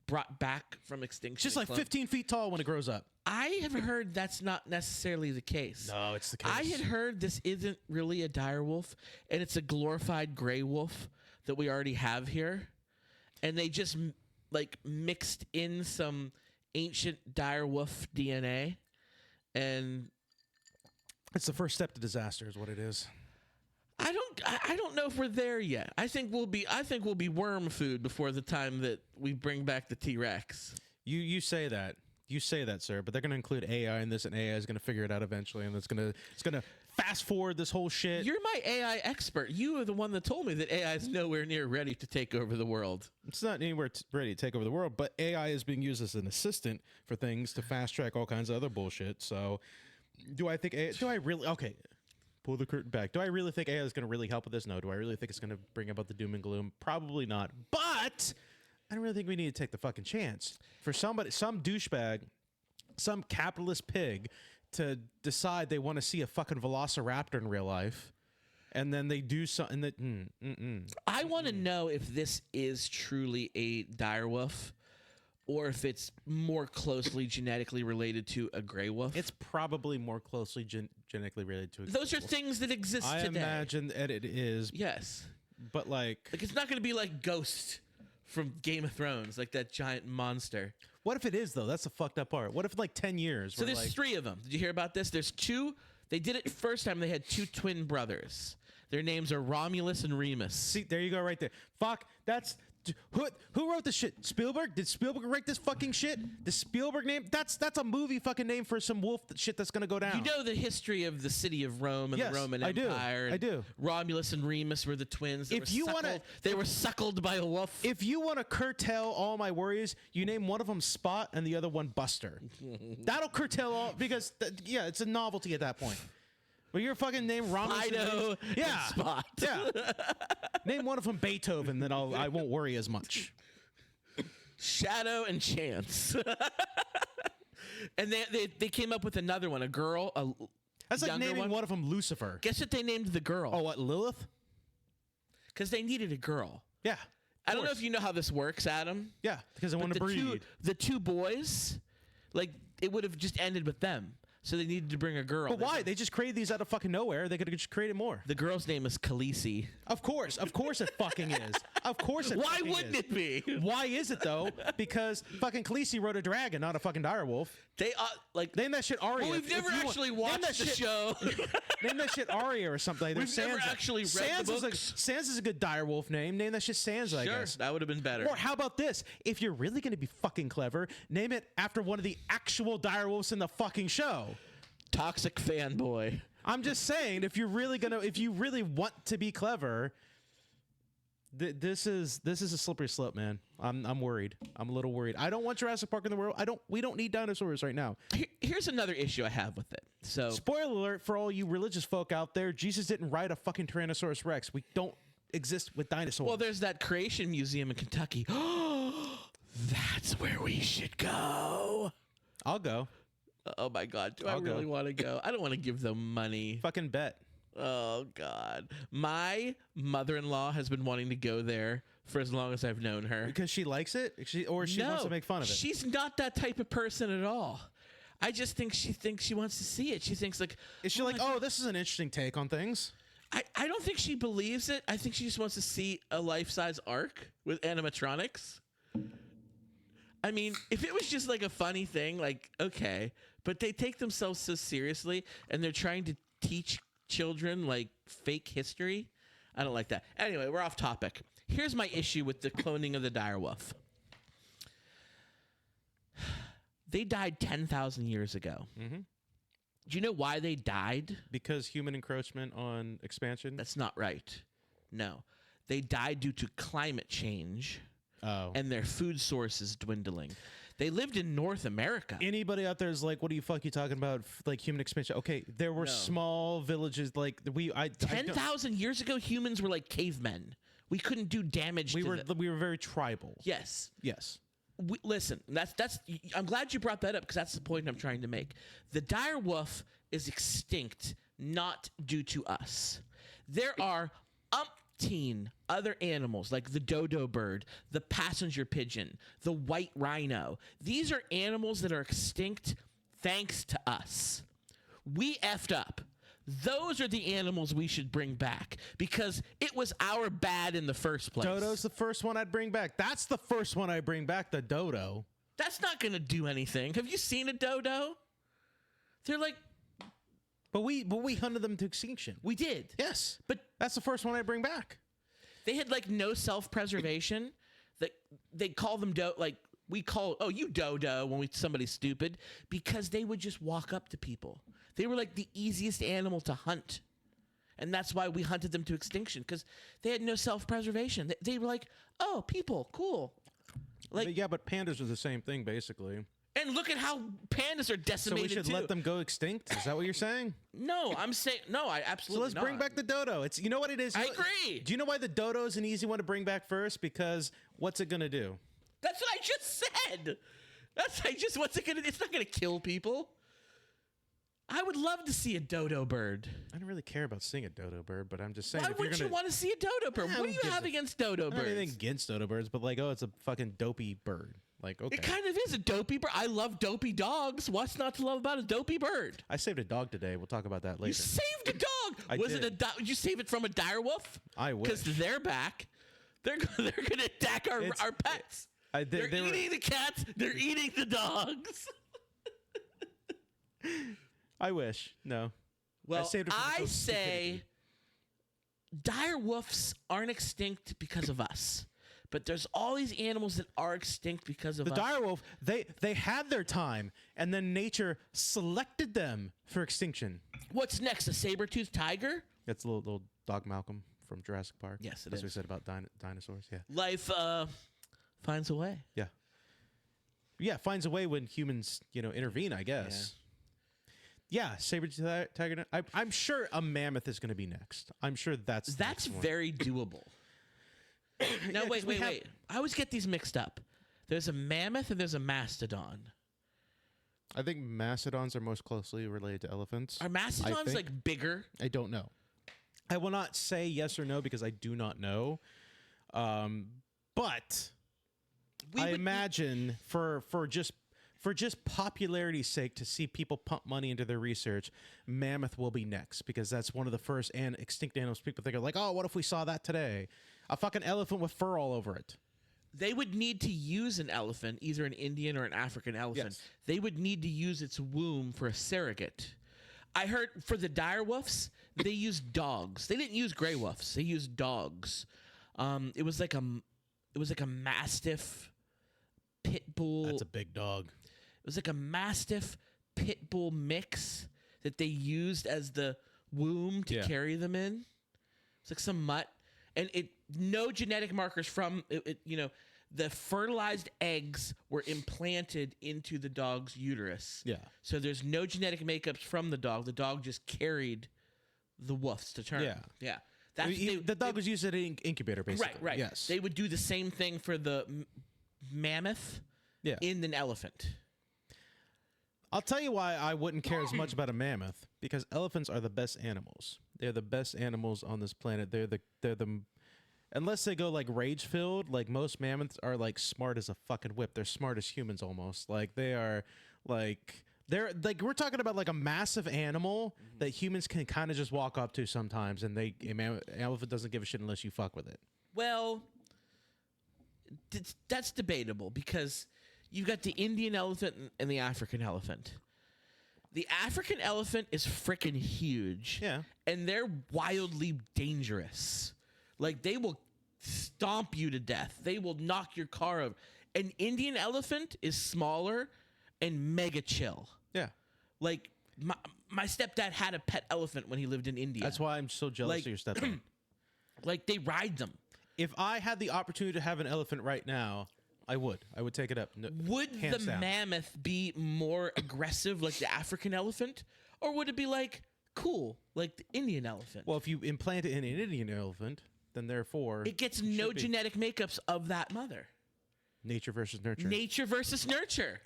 brought back from extinction. It's just like 15 feet tall when it grows up. I have heard that's not necessarily the case. No, it's the case. I had heard this isn't really a dire wolf, and it's a glorified gray wolf that we already have here, and they just like mixed in some ancient dire wolf DNA, and It's the first step to disaster is what it is. I don't know if we're there yet. I think we'll be worm food before the time that we bring back the T-Rex. You say that. You say that, sir, but they're going to include AI in this, and AI is going to figure it out eventually, and it's going to fast forward this whole shit. You're my AI expert. You are the one that told me that AI is nowhere near ready to take over the world. It's not anywhere ready to take over the world, but AI is being used as an assistant for things to fast track all kinds of other bullshit. So, do I really? Okay, pull the curtain back. Do I really think AI is going to really help with this? No. Do I really think it's going to bring about the doom and gloom? Probably not. But I don't really think we need to take the fucking chance for somebody, some douchebag, some capitalist pig, to decide they want to see a fucking velociraptor in real life, and then they do something that. I want to know if this is truly a direwolf, or if it's more closely genetically related to a gray wolf. It's probably more closely genetically related to. Those are things that exist I today. imagine that it is, Yes. but like Like, it's not going to be like Ghost from Game of Thrones, like that giant monster. what if it is though? That's the fucked up part. What if like 10 years? So we're there's like, 3 of them. Did you hear about this? There's 2. They did it first time. They had 2 twin brothers. Their names are Romulus and Remus. see, there you go, right there. Fuck, that's who wrote this shit? Spielberg? Did Spielberg write this fucking shit? The Spielberg name? That's a movie fucking name for some wolf shit that's gonna go down. You know the history of the city of Rome and Yes, the Roman I do. Empire. and I do. Romulus and Remus were the twins. If you wanna- they were suckled by a wolf. If you want to curtail all my worries, you name one of them Spot and the other one Buster. That'll curtail all because yeah, it's a novelty at that point. But your fucking name Romulus. Fido yeah, and Spot. yeah. Name one of them Beethoven, then I won't worry as much. Shadow and Chance. And they came up with another one, a girl, a That's like younger naming one of them Lucifer. Guess what they named the girl? Oh, what, Lilith? Because they needed a girl. Yeah. I don't know if you know how this works, Adam. Yeah, because I want to But breed. the 2 boys, like, it would have just ended with them. So they needed to bring a girl. But why? They just created these out of fucking nowhere. They could have just created more. The girl's name is Khaleesi. Of course it fucking is. Of course it Why fucking wouldn't is. it be? Why is it though? Because fucking Khaleesi wrote a dragon, not a fucking direwolf. They like. Name that shit Arya. Well, we've If never you want- actually name watched that the shit- show. Name that shit Arya or something. We've never actually read the Sansa's books. Sansa's a good direwolf name. Name that shit Sansa, I Sure, guess. that would have been better. Or how about this? If you're really going to be fucking clever, name it after one of the actual direwolves in the fucking show. Toxic fanboy. I'm just saying, if you really want to be clever, this is a slippery slope, man. I'm worried. I'm a little worried. I don't want Jurassic Park in the world. We don't need dinosaurs right now. Here's another issue I have with it. So Spoiler alert for all you religious folk out there: Jesus didn't ride a fucking Tyrannosaurus Rex. We don't exist with dinosaurs. well, there's that Creation Museum in Kentucky. That's where we should go. I'll go. Oh my God, do I I'll go. really want to go? I don't want to give them money. Fucking bet. Oh God, my mother-in-law has been wanting to go there for as long as I've known her. Because she likes it, she wants to make fun of it. She's not that type of person at all. I just think she wants to see it. She thinks like, Is she like, oh, this is an interesting take on things? I don't think she believes it. I think she just wants to see a life-size ark with animatronics. I mean, if it was just like a funny thing, like, okay. But they take themselves so seriously, and they're trying to teach children, like, fake history. I don't like that. Anyway, we're off topic. Here's my issue with the cloning of the direwolf. They died 10,000 years ago. Mm-hmm. Do you know why they died? Because human encroachment on expansion. That's not right. No. They died due to climate change and their food sources dwindling. They lived in North America. Anybody out there is like, what are you talking about? Like human expansion. Okay, there were small villages like 10,000 years ago, humans were like cavemen. We couldn't do damage to them. We were very tribal. Yes. Yes. Listen, I'm glad you brought that up because that's the point I'm trying to make. The dire wolf is extinct not due to us. There are umpteen other animals like the dodo bird, the passenger pigeon, the white rhino. These are animals that are extinct thanks to us. We effed up. Those are the animals we should bring back because it was our bad in the first place. Dodo's the first one I'd bring back. That's the first one I bring back, the dodo. That's not going to do anything. Have you seen a dodo? They're like... But we hunted them to extinction. We did. Yes. But that's the first one I bring back. They had like no self-preservation. They call them we call, oh, you dodo when somebody's stupid because they would just walk up to people. They were like the easiest animal to hunt. And that's why we hunted them to extinction because they had no self-preservation. They were like, oh, people, cool. Like, but pandas are the same thing, basically. And look at how pandas are decimated, so we should let them go extinct? Is that what you're saying? No, I'm saying, no, I absolutely So let's bring back the dodo. You know what it is? I agree. Do you know why the dodo is an easy one to bring back first? Because what's it going to do? That's what I just said. What's it going to do? It's not going to kill people. I would love to see a dodo bird. I don't really care about seeing a dodo bird, but I'm just saying. Why wouldn't you want to see a dodo bird? What do you have against dodo birds? I don't have anything against dodo birds, but like, oh, it's a fucking dopey bird. Like, okay. It kind of is a dopey bird. I love dopey dogs. What's not to love about a dopey bird? I saved a dog today. We'll talk about that later. You saved a dog? Was it a dog? Did you save it from a dire wolf? I wish. Because they're back. They're going to attack our pets. They're eating the cats. They're eating the dogs. I wish. No. Well, I say dire wolves aren't extinct because of us. But there's all these animals that are extinct because of us. The dire wolf, they had their time, and then nature selected them for extinction. What's next? A saber-toothed tiger? That's a little dog Malcolm from Jurassic Park. Yes, it That's is. what we said about dinosaurs. Yeah. Life finds a way. Yeah. Yeah, finds a way when humans, intervene, I guess. Yeah, saber-toothed tiger. I'm sure a mammoth is going to be next. I'm sure that's very doable. No, wait. I always get these mixed up. There's a mammoth and there's a mastodon. I think mastodons are most closely related to elephants. Are mastodons like bigger? I don't know. I will not say yes or no because I do not know. But I imagine for just popularity's sake, to see people pump money into their research, mammoth will be next because that's one of the first extinct animals people think of. Like, oh, what if we saw that today? A fucking elephant with fur all over it. They would need to use an elephant, either an Indian or an African elephant. Yes. They would need to use its womb for a surrogate. I heard for the dire wolves, they used dogs. They didn't use gray wolves. They used dogs. It was like a mastiff pit bull. That's a big dog. It was like a mastiff pit bull mix that they used as the womb to carry them in. It's like some mutt. And no genetic markers from it. The fertilized eggs were implanted into the dog's uterus. Yeah. So there's no genetic makeups from the dog. The dog just carried the woofs to term. Yeah. Yeah. The dog was used as an incubator, basically. Right. Yes. They would do the same thing for the mammoth in an elephant. I'll tell you why I wouldn't care as much about a mammoth, because elephants are the best animals. They're the best animals on this planet. They're the unless they go like rage filled, like most mammoths are like smart as a fucking whip. They're smart as humans almost. Like they're we're talking about like a massive animal that humans can kind of just walk up to sometimes, and an elephant doesn't give a shit unless you fuck with it. Well, that's debatable because you've got the Indian elephant and the African elephant. The African elephant is freaking huge. Yeah. And they're wildly dangerous. Like, they will stomp you to death. They will knock your car over. An Indian elephant is smaller and mega chill. Yeah. Like, my stepdad had a pet elephant when he lived in India. That's why I'm so jealous Like- of your stepdad. Like they ride them. If I had the opportunity to have an elephant right now, I would. I would take it up. No, Would hands the down. mammoth be more aggressive like the African elephant, or would it be like cool like the Indian elephant? Well, if you implant it in an Indian elephant, then therefore it gets no be. genetic makeups of that mother. nature versus nurture. Nature versus nurture.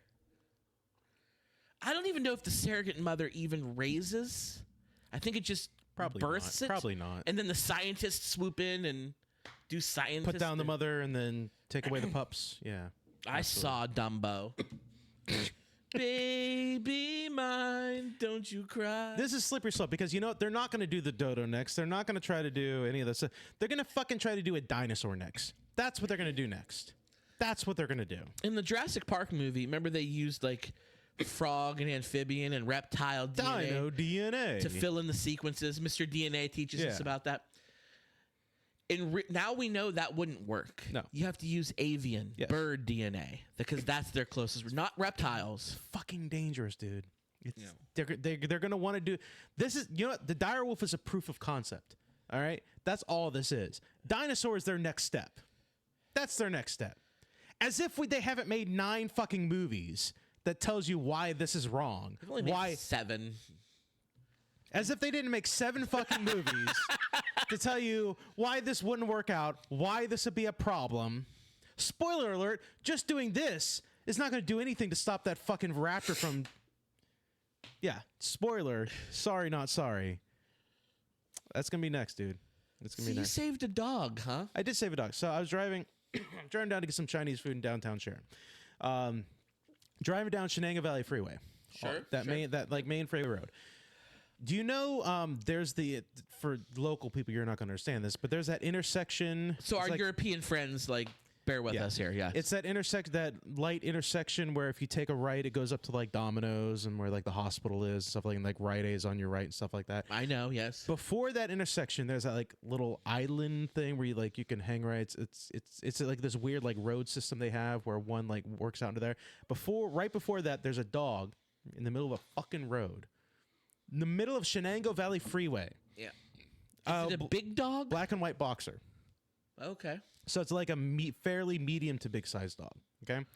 I don't even know if the surrogate mother even raises. I think it just Probably births not. it. Probably not. And then the scientists swoop in and do science. Put down the mother and then take away the pups. Yeah. I saw Dumbo. Baby mine, don't you cry. This is slippery slope because you know what? They're not going to do the dodo next. They're not going to try to do any of this. They're going to fucking try to do a dinosaur next. That's what they're going to do next. That's what they're going to do. In the Jurassic Park movie, remember they used like frog and amphibian and reptile DNA Dino DNA. to fill in the sequences. Mr. DNA teaches us Yeah. about that. Now we know that wouldn't work. No. You have to use avian, Yes. bird DNA, because that's their closest. Not reptiles. Fucking dangerous, dude. They're going to want to do this. Is you know what? The dire wolf is a proof of concept. All right, that's all this is. Dinosaur is their next step. That's their next step. As if they haven't made 9 fucking movies that tells you why this is wrong. They've only made Why? 7. As if they didn't make 7 fucking movies to tell you why this wouldn't work out, why this would be a problem. Spoiler alert, just doing this is not going to do anything to stop that fucking raptor from... Yeah, spoiler. Sorry, not sorry. That's going to be next, dude. It's going So to be you next. saved a dog, huh? I did save a dog. So I was driving down to get some Chinese food in downtown Sharon. Driving down Shenango Valley Freeway. Sure, That main freeway road. Do you know there's for local people, you're not going to understand this, but there's that intersection. So it's our like- European friends, like, bear with us here. Yeah. It's that that light intersection where if you take a right, it goes up to like Domino's and where like the hospital is, stuff like Rite Aid's on your right and stuff like that. I know, yes. Before that intersection, there's that like little island thing where you can hang rights. It's like this weird like road system they have where one like works out into there. Right before that, there's a dog in the middle of a fucking road, in the middle of Shenango Valley Freeway. Yeah. Is it a big dog? Black and white boxer. Okay. So it's like a fairly medium to big sized dog. Okay.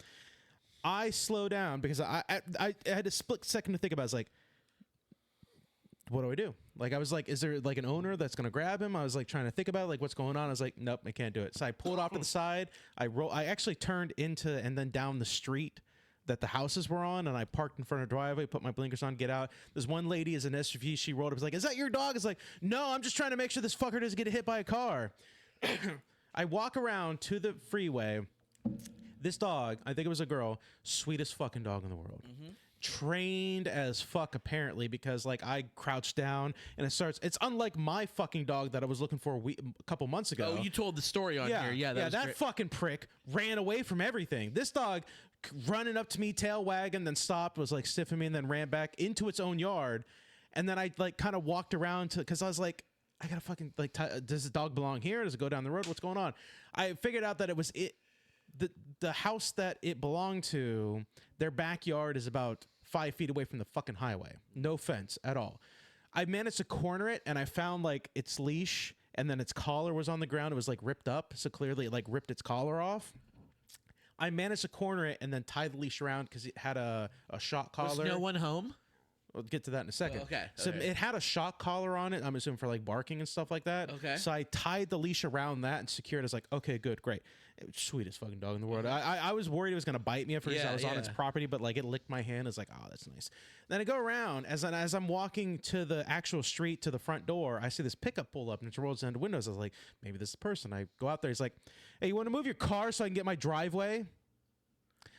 I slow down because I had a split second to think about it. I was like, what do I do? Like, I was like, is there like an owner that's going to grab him? I was like trying to think about it, like what's going on. I was like, nope, I can't do it. So I pulled off to the side. I actually turned into and then down the street that the houses were on, and I parked in front of the driveway, put my blinkers on, get out. There's one lady is an SUV. She rolled up, was like, is that your dog? It's like, no, I'm just trying to make sure this fucker doesn't get hit by a car. I walk around to the freeway. This dog, I think it was a girl, sweetest fucking dog in the world. Trained as fuck, apparently, because like I crouched down and it's unlike my fucking dog that I was looking for a couple months ago. Oh, you told the story on here. Yeah, that that fucking prick ran away from everything. This dog running up to me, tail wagging, then stopped, was like sniffing me, and then ran back into its own yard. And then I like kind of walked around because I was like, I gotta fucking like, does the dog belong here? Does it go down the road? What's going on? I figured out that it was the house that it belonged to. Their backyard is about 5 feet away from the fucking highway. No fence at all. I managed to corner it, and I found like its leash, and then its collar was on the ground. It was like ripped up, so clearly it like ripped its collar off. I managed to corner it and then tie the leash around because it had a shock collar. Was no one home? We'll get to that in a second. Oh, okay, So okay. it had a shock collar on it, I'm assuming for like barking and stuff like that. Okay. So I tied the leash around that and secured it. I was like, okay, good, great. It was sweetest fucking dog in the world. I was worried it was going to bite me at first. Yeah, I was on yeah. its property, but like it licked my hand. I was like, oh, that's nice. Then I go around as I'm walking to the actual street to the front door. I see this pickup pull up and it rolls down the windows. I was like, maybe this is the person. I go out there. He's like, hey, you want to move your car so I can get my driveway?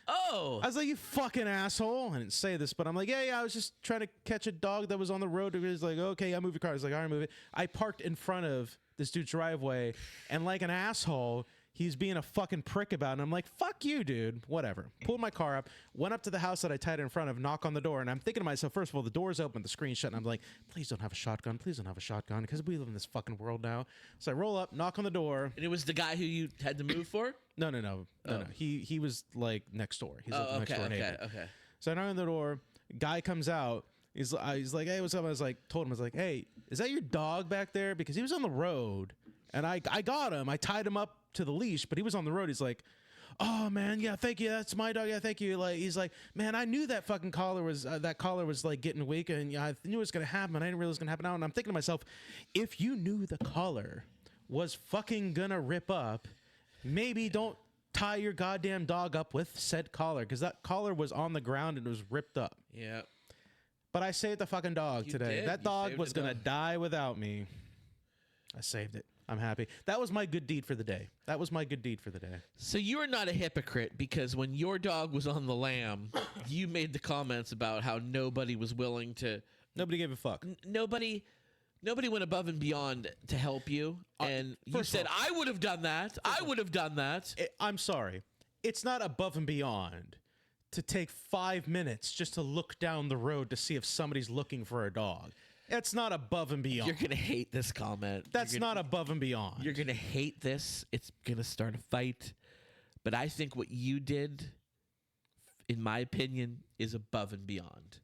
Oh. I was like, you fucking asshole. I didn't say this, but I'm like, yeah, I was just trying to catch a dog that was on the road. He was like, okay, I'll move your car. I was like, all right, move it. I parked in front of this dude's driveway, and like an asshole, he's being a fucking prick about it. And I'm like, fuck you, dude. Whatever. Pulled my car up, went up to the house that I tied it in front of, knock on the door, and I'm thinking to myself, first of all, the door's open, the screen's shut, and I'm like, please don't have a shotgun. Please don't have a shotgun, because we live in this fucking world now. So I roll up, knock on the door. And it was the guy who you had to move for? No. He was like next door. He's like the next door neighbor. Okay. So I knock on the door. Guy comes out. He's like, hey, what's up? I was like, told him, I was like, hey, is that your dog back there? Because he was on the road, and I got him. I tied him up to the leash, but he was on the road. He's like, oh man, yeah, thank you. That's my dog. Yeah, thank you. Like, he's like, man, I knew that fucking collar was like getting weak, and I knew it was gonna happen. I didn't realize it was gonna happen now. And I'm thinking to myself, if you knew the collar was fucking gonna rip up, maybe don't tie your goddamn dog up with said collar, because that collar was on the ground and it was ripped up. Yeah. But I saved the fucking dog You today. did. That You dog saved was the gonna dog. die without me. I saved it. I'm happy. That was my good deed for the day. That was my good deed for the day. So you are not a hypocrite, because when your dog was on the lam, you made the comments about how nobody was willing to. Nobody gave a fuck. Nobody went above and beyond to help you, and you first said, off- "I would have done that. I would have done that." I'm sorry. It's not above and beyond to take 5 minutes just to look down the road to see if somebody's looking for a dog. It's not above and beyond. You're gonna hate this comment. That's You're not gonna, above and beyond. You're gonna hate this. It's gonna start a fight. But I think what you did, in my opinion, is above and beyond.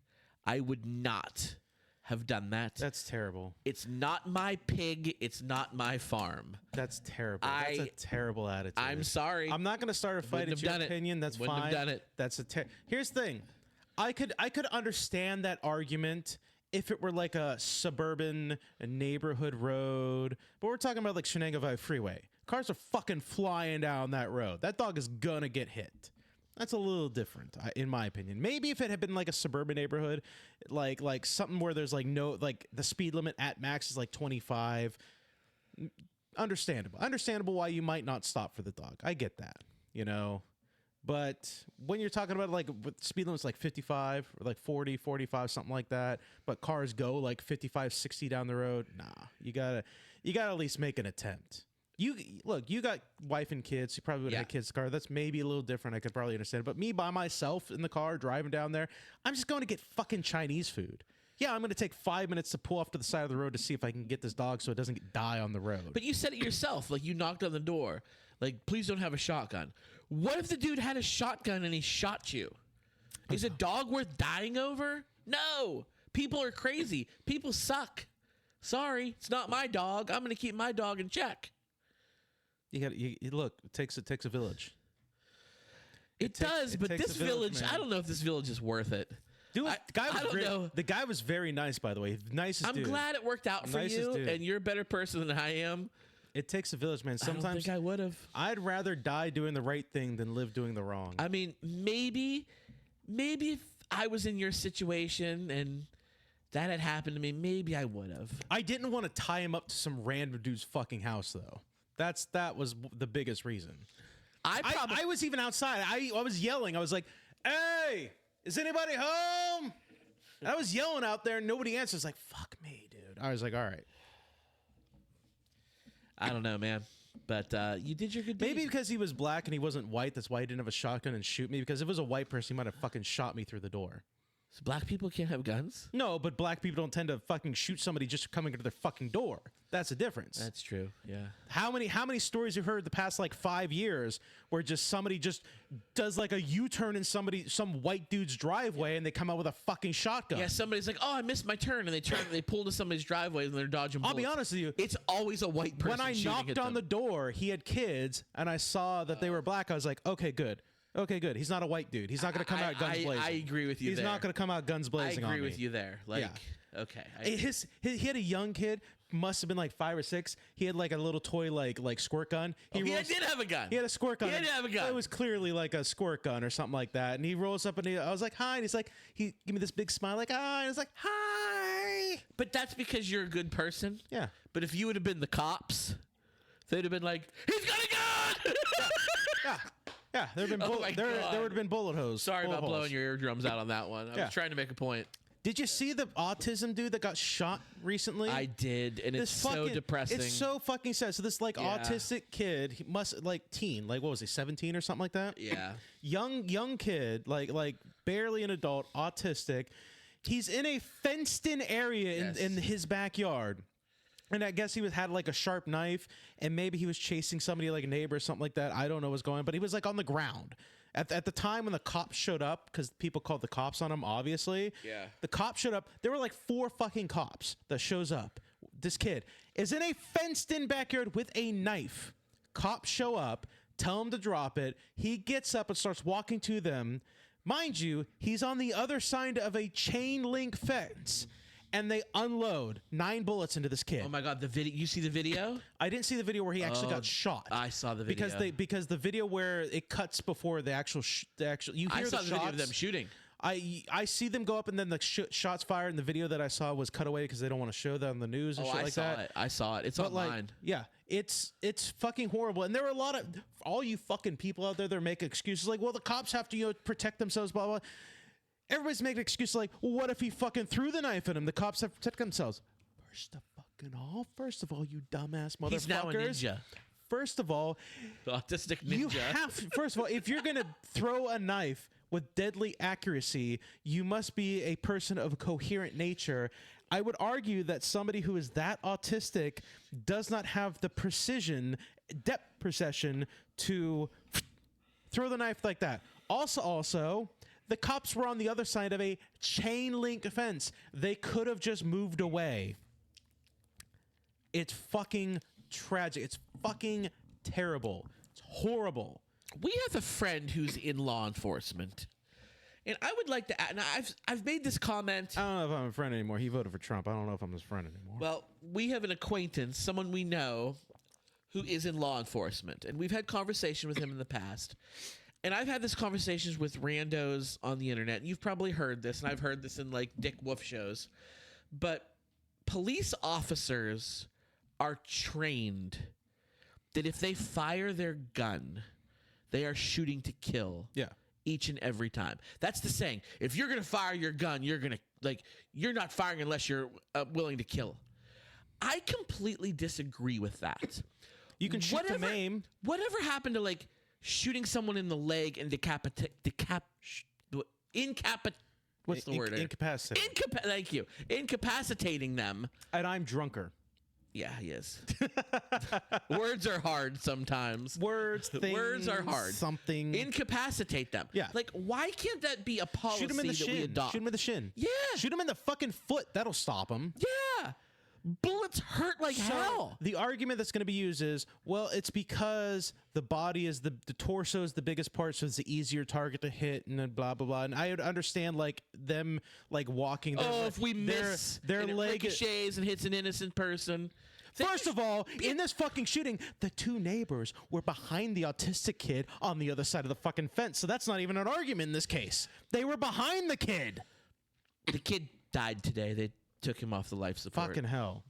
I would not have done that. That's terrible. It's not my pig. It's not my farm. That's terrible. That's a terrible attitude. I'm sorry. I'm not going to start a fight. Wouldn't It's have your done it. opinion. That's Wouldn't fine. have done it. That's Here's the thing. I could understand that argument if it were like a suburban neighborhood road, but we're talking about like Shenango Valley Freeway. Cars are fucking flying down that road. That dog is gonna get hit. That's a little different, in my opinion. Maybe if it had been like a suburban neighborhood, like something where there's like no, like the speed limit at max is like 25. Understandable why you might not stop for the dog. I get that, you know. But when you're talking about like with speed limit's like 55 or like 40, 45, something like that, but cars go like 55, 60 down the road, nah, you gotta at least make an attempt. You got wife and kids. You probably would have had kids' car. That's maybe a little different. I could probably understand. But me by myself in the car driving down there, I'm just going to get fucking Chinese food. Yeah, I'm going to take 5 minutes to pull off to the side of the road to see if I can get this dog so it doesn't die on the road. But you said it yourself. Like, you knocked on the door. Like, please don't have a shotgun. What if the dude had a shotgun and he shot you? Is a dog worth dying over? No. People are crazy. People suck. Sorry, it's not my dog. I'm going to keep my dog in check. You look. It takes a village. It does, but takes this a village, village, man. I don't know if this village is worth it. Dude, I the guy was don't great. know. The guy was very nice, by the way. Nicest I'm dude. glad it worked out for Nicest you, dude. and you're a better person than I am. It takes a village, man. I don't Sometimes think I would have. I'd rather die doing the right thing than live doing the wrong. I mean, maybe if I was in your situation and that had happened to me, maybe I would have. I didn't want to tie him up to some random dude's fucking house, though. That was the biggest reason. I was even outside. I was yelling. I was like, "Hey, is anybody home?" And I was yelling out there, and nobody answers. Like, fuck me, dude. I was like, all right. I don't know, man. But you did your good deed. Maybe because he was black and he wasn't white, that's why he didn't have a shotgun and shoot me. Because if it was a white person, he might have fucking shot me through the door. So black people can't have guns? No, but black people don't tend to fucking shoot somebody just coming to their fucking door. That's the difference. That's true. Yeah. How many stories you heard the past like 5 years where just somebody just does like a U-turn in some white dude's driveway and they come out with a fucking shotgun? Yeah, somebody's like, "Oh, I missed my turn," and they pull into somebody's driveway and they're dodging bullets. I'll be honest with you. It's always a white person. When I shooting knocked at on the them. door, he had kids, and I saw that they were black. I was like, okay, good. Okay, good. He's not a white dude. He's not going to come out guns blazing. I agree with you. He's there. not going to come out guns I blazing on me. agree with you there. Like, Yeah. okay. He had a young kid, must have been like 5 or 6. He had like a little toy like squirt gun. He did have a gun. He had a squirt gun. He did have a gun. It was clearly like a squirt gun or something like that. And he rolls up and I was like, hi. And he's like, he gave me this big smile, like, ah. And I was like, hi. But that's because you're a good person. Yeah. But if you would have been the cops, they'd have been like, "He's got a gun!" Yeah. Yeah. There would have Oh my been there God. would have been bullet holes. Sorry bullet about holes. blowing your eardrums out on that one. I Yeah. was trying to make a point. Did you see the autism dude that got shot recently? I did, and it's This so fucking- depressing. It's so fucking sad. So this like Yeah. autistic kid, he must like teen, like what was he, 17 or something like that? Yeah. Young kid, like barely an adult, autistic. He's in a fenced-in area Yes. in his backyard. And I guess he had like a sharp knife, and maybe he was chasing somebody like a neighbor or something like that. I don't know what's going on, but he was like on the ground. At the time when the cops showed up, because people called the cops on him, obviously. Yeah. The cops showed up. There were like 4 fucking cops that shows up. This kid is in a fenced-in backyard with a knife. Cops show up, tell him to drop it. He gets up and starts walking to them. Mind you, he's on the other side of a chain link fence. And they unload 9 bullets into this kid. Oh my god, the video! You see the video? I didn't see the video where he actually got shot. I saw the video because the video where it cuts before the actual you hear I saw the the shots. video of them shooting. I see them go up and then the shots fired, and the video that I saw was cut away because they don't want to show that on the news and shit like that. I saw it. It's But online. it's fucking horrible. And there were a lot of all you fucking people out there that are making excuses like, well, the cops have to protect themselves, blah blah. Everybody's making excuses like, well, what if he fucking threw the knife at him? The cops have to protect themselves. First of all, you dumbass motherfuckers. He's now a ninja. First of all, The autistic ninja. first of all, if you're going to throw a knife with deadly accuracy, you must be a person of a coherent nature. I would argue that somebody who is that autistic does not have the depth perception to throw the knife like that. Also, the cops were on the other side of a chain link fence. They could have just moved away. It's fucking tragic. It's fucking terrible. It's horrible. We have a friend who's in law enforcement, and I would like to add. Now, I've made this comment. I don't know if I'm a friend anymore. He voted for Trump. I don't know if I'm his friend anymore. Well, we have an acquaintance, someone we know, who is in law enforcement, and we've had conversation with him in the past. And I've had this conversations with randos on the internet. And you've probably heard this, and I've heard this in like Dick Wolf shows. But police officers are trained that if they fire their gun, they are shooting to kill. Yeah. Each and every time. That's the saying. If you're going to fire your gun, you're not firing unless you're willing to kill. I completely disagree with that. You can shoot to maim. Whatever happened to like shooting someone in the leg and what's the word? Incapacitate. Thank you. Incapacitating them. And I'm drunker. Yeah, he is. Words are hard sometimes. Words are hard. Something. Incapacitate them. Yeah. Like, why can't that be a policy Shoot him in the that we shin. adopt? Shoot him in the shin. Yeah. Shoot him in the fucking foot. That'll stop him. Yeah. Bullets hurt like hell. The argument that's going to be used is, well, it's because the body is the torso is the biggest part, so it's the easier target to hit, and then blah blah blah. And I would understand like them like walking. If we miss their and leg it ricochets and hits an innocent person. First of all, in this fucking shooting, the 2 neighbors were behind the autistic kid on the other side of the fucking fence. So that's not even an argument in this case. They were behind the kid. The kid died today. They took him off the life support. Fucking hell.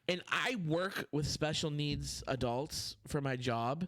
And I work with special needs adults for my job,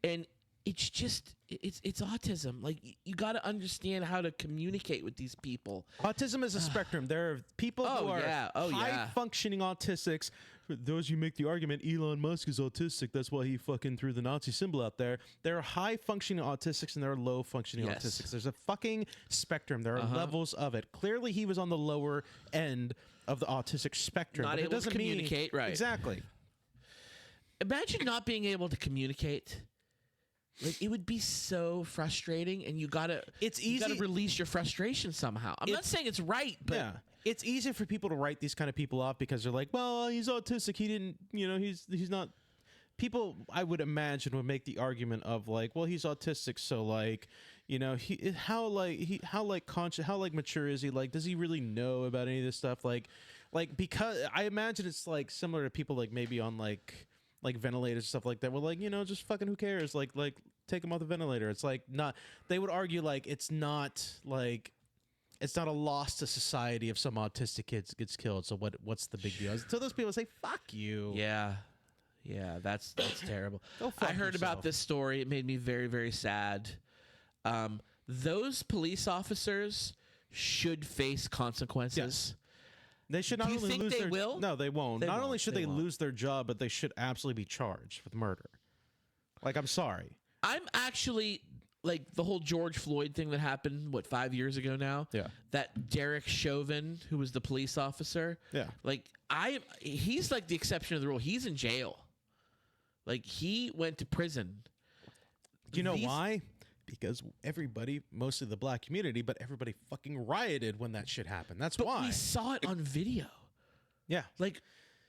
and it's just it's autism. Like, you got to understand how to communicate with these people. Autism is a spectrum. There are people who are high functioning autistics. For those you make the argument, Elon Musk is autistic. That's why he fucking threw the Nazi symbol out there. There are high functioning autistics and there are low functioning autistics. There's a fucking spectrum. There are levels of it. Clearly, he was on the lower end of the autistic spectrum. Not but able it doesn't to communicate, right? Exactly. Imagine not being able to communicate. Like, it would be so frustrating, and you gotta release your frustration somehow. I'm not saying it's right, but yeah. It's easy for people to write these kind of people off because they're like, well, he's autistic. He didn't, he's not. People, I would imagine, would make the argument of like, well, he's autistic, so like, how mature is he? Like, does he really know about any of this stuff? Like because I imagine it's like similar to people like maybe on like ventilators and stuff like that. Well, like, just fucking who cares? Like take him off the ventilator. It's like not. They would argue like it's not a loss to society if some autistic kid gets killed. So what's the big deal? So those people say, fuck you. Yeah, that's terrible. Go fuck I heard yourself. about this story. It made me very, very sad. Those police officers should face consequences. Yes. They should not Do you only think lose they their will? No, they won't. They Not won't. only should They they won't. lose their job, but they should absolutely be charged with murder. Like, I'm sorry. I'm actually like the whole George Floyd thing that happened, 5 years ago now? Yeah. That Derek Chauvin, who was the police officer. Yeah. Like, he's like the exception of the rule. He's in jail. Like, he went to prison. You know why? Because everybody, mostly the black community, but everybody fucking rioted when that shit happened. That's But why. we saw it on video. Yeah. Like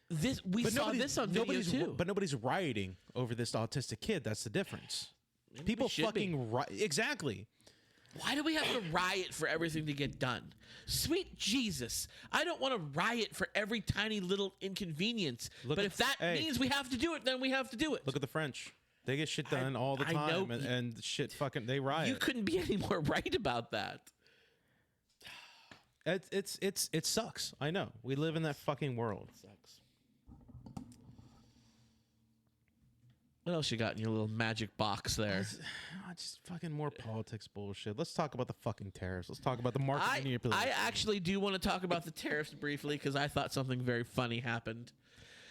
this, we saw this on video too. But nobody's rioting over this autistic kid. That's the difference. People should be. fucking exactly. Why do we have to riot for everything to get done? Sweet Jesus. I don't want to riot for every tiny little inconvenience. But if that means we have to do it, then we have to do it. Look at the French. They get shit done all the time. I know. And shit fucking, they riot. You couldn't be any more right about that. It sucks. I know. We live in that fucking world. Sucks. What else you got in your little magic box there? Just fucking more politics bullshit. Let's talk about the fucking tariffs. Let's talk about the market I manipulation. actually do want to talk about the tariffs briefly because I thought something very funny happened.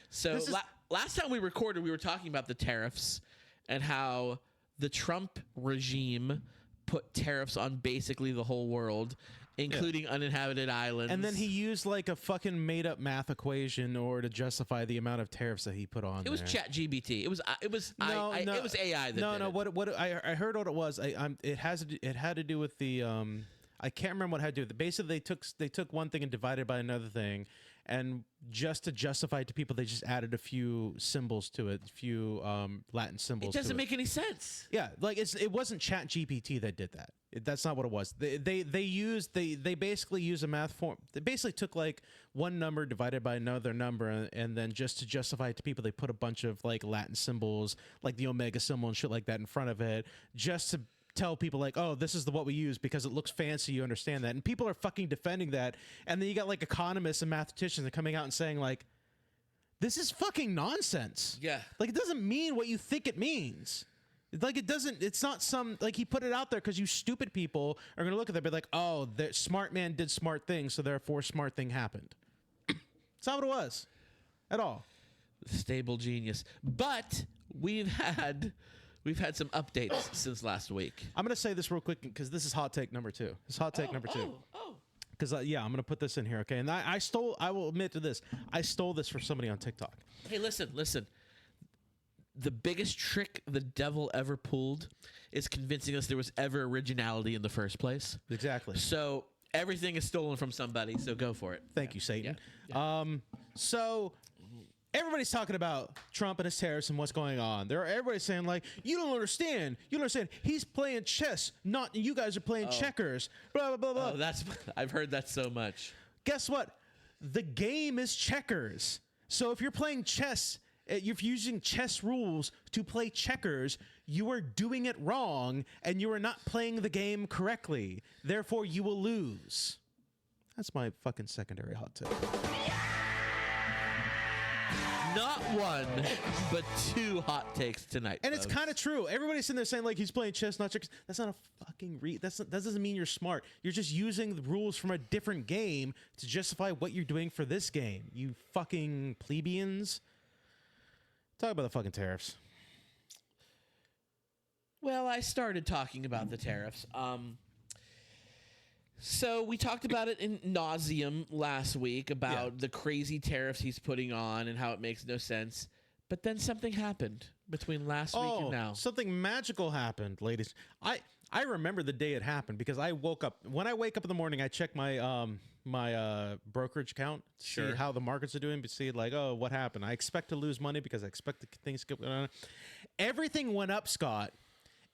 So last time we recorded, we were talking about the tariffs and how the Trump regime put tariffs on basically the whole world, including uninhabited islands. And then he used like a fucking made up math equation in order to justify the amount of tariffs that he put on. It was ChatGPT. It was AI that did it. What I heard what it was. It had to do with the I can't remember what it had to do with it. Basically, they took one thing and divided it by another thing, and just to justify it to people, they just added a few symbols to it, a few Latin symbols. It doesn't make any sense. Yeah, like it wasn't ChatGPT that did that. That's not what it was. They basically use a math form. They basically took like one number divided by another number, and then just to justify it to people, they put a bunch of like Latin symbols, like the omega symbol and shit like that in front of it, just to tell people like, oh, this is what we use because it looks fancy. You understand that, and people are fucking defending that. And then you got like economists and mathematicians coming out and saying like, this is fucking nonsense. Yeah, like it doesn't mean what you think it means. Like it doesn't. It's not some like he put it out there because you stupid people are gonna look at that and be like, oh, the smart man did smart things, so therefore smart thing happened. It's not what it was at all. Stable genius. But we've had some updates since last week. I'm gonna say this real quick because this is hot take number 2. It's hot take number 2. Because yeah, I'm gonna put this in here, okay? And I will admit to this. I stole this from somebody on TikTok. Hey, listen. The biggest trick the devil ever pulled is convincing us there was ever originality in the first place. Exactly. So everything is stolen from somebody. So go for it. Thank you, Satan. Yeah. So everybody's talking about Trump and his tariffs and what's going on. Everybody's saying like, you don't understand. You don't understand. He's playing chess, not you guys are playing checkers. Blah blah blah blah. I've heard that so much. Guess what? The game is checkers. So if you're playing chess, if you're using chess rules to play checkers, you are doing it wrong and you are not playing the game correctly. Therefore, you will lose. That's my fucking secondary hot take. Not one, but 2 hot takes tonight. And it's kind of true. Everybody's sitting there saying like he's playing chess, not checkers. That's not a fucking that doesn't mean you're smart. You're just using the rules from a different game to justify what you're doing for this game. You fucking plebeians. Talk about the fucking tariffs. Well, I started talking about the tariffs. So we talked about it in nauseum last week about the crazy tariffs he's putting on and how it makes no sense. But then something happened between last week and now. Something magical happened, ladies. I remember the day it happened because I woke up. When I wake up in the morning, I check my my brokerage account to see how the markets are doing, but see like, oh, what happened? I expect to lose money because I expect things to go on. Everything went up, Scott.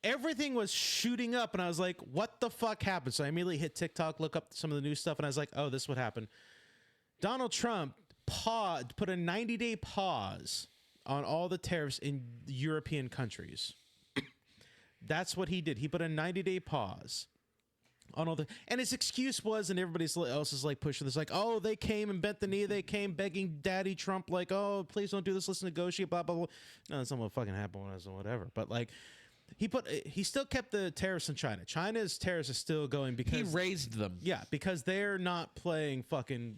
Everything was shooting up, and I was like, what the fuck happened? So I immediately hit TikTok, look up some of the new stuff, and I was like, oh, this is what happened. Donald Trump put a 90-day pause on all the tariffs in European countries. That's what he did. He put a 90-day pause on all the, and his excuse was, and everybody else is like pushing this, like, oh, they came and bent the knee, they came begging Daddy Trump, like, oh, please don't do this, let's negotiate, blah blah blah. No, that's not what fucking happened, or whatever. But like, he still kept the tariffs in China. China's tariffs are still going because he raised them. Yeah, because they're not playing fucking.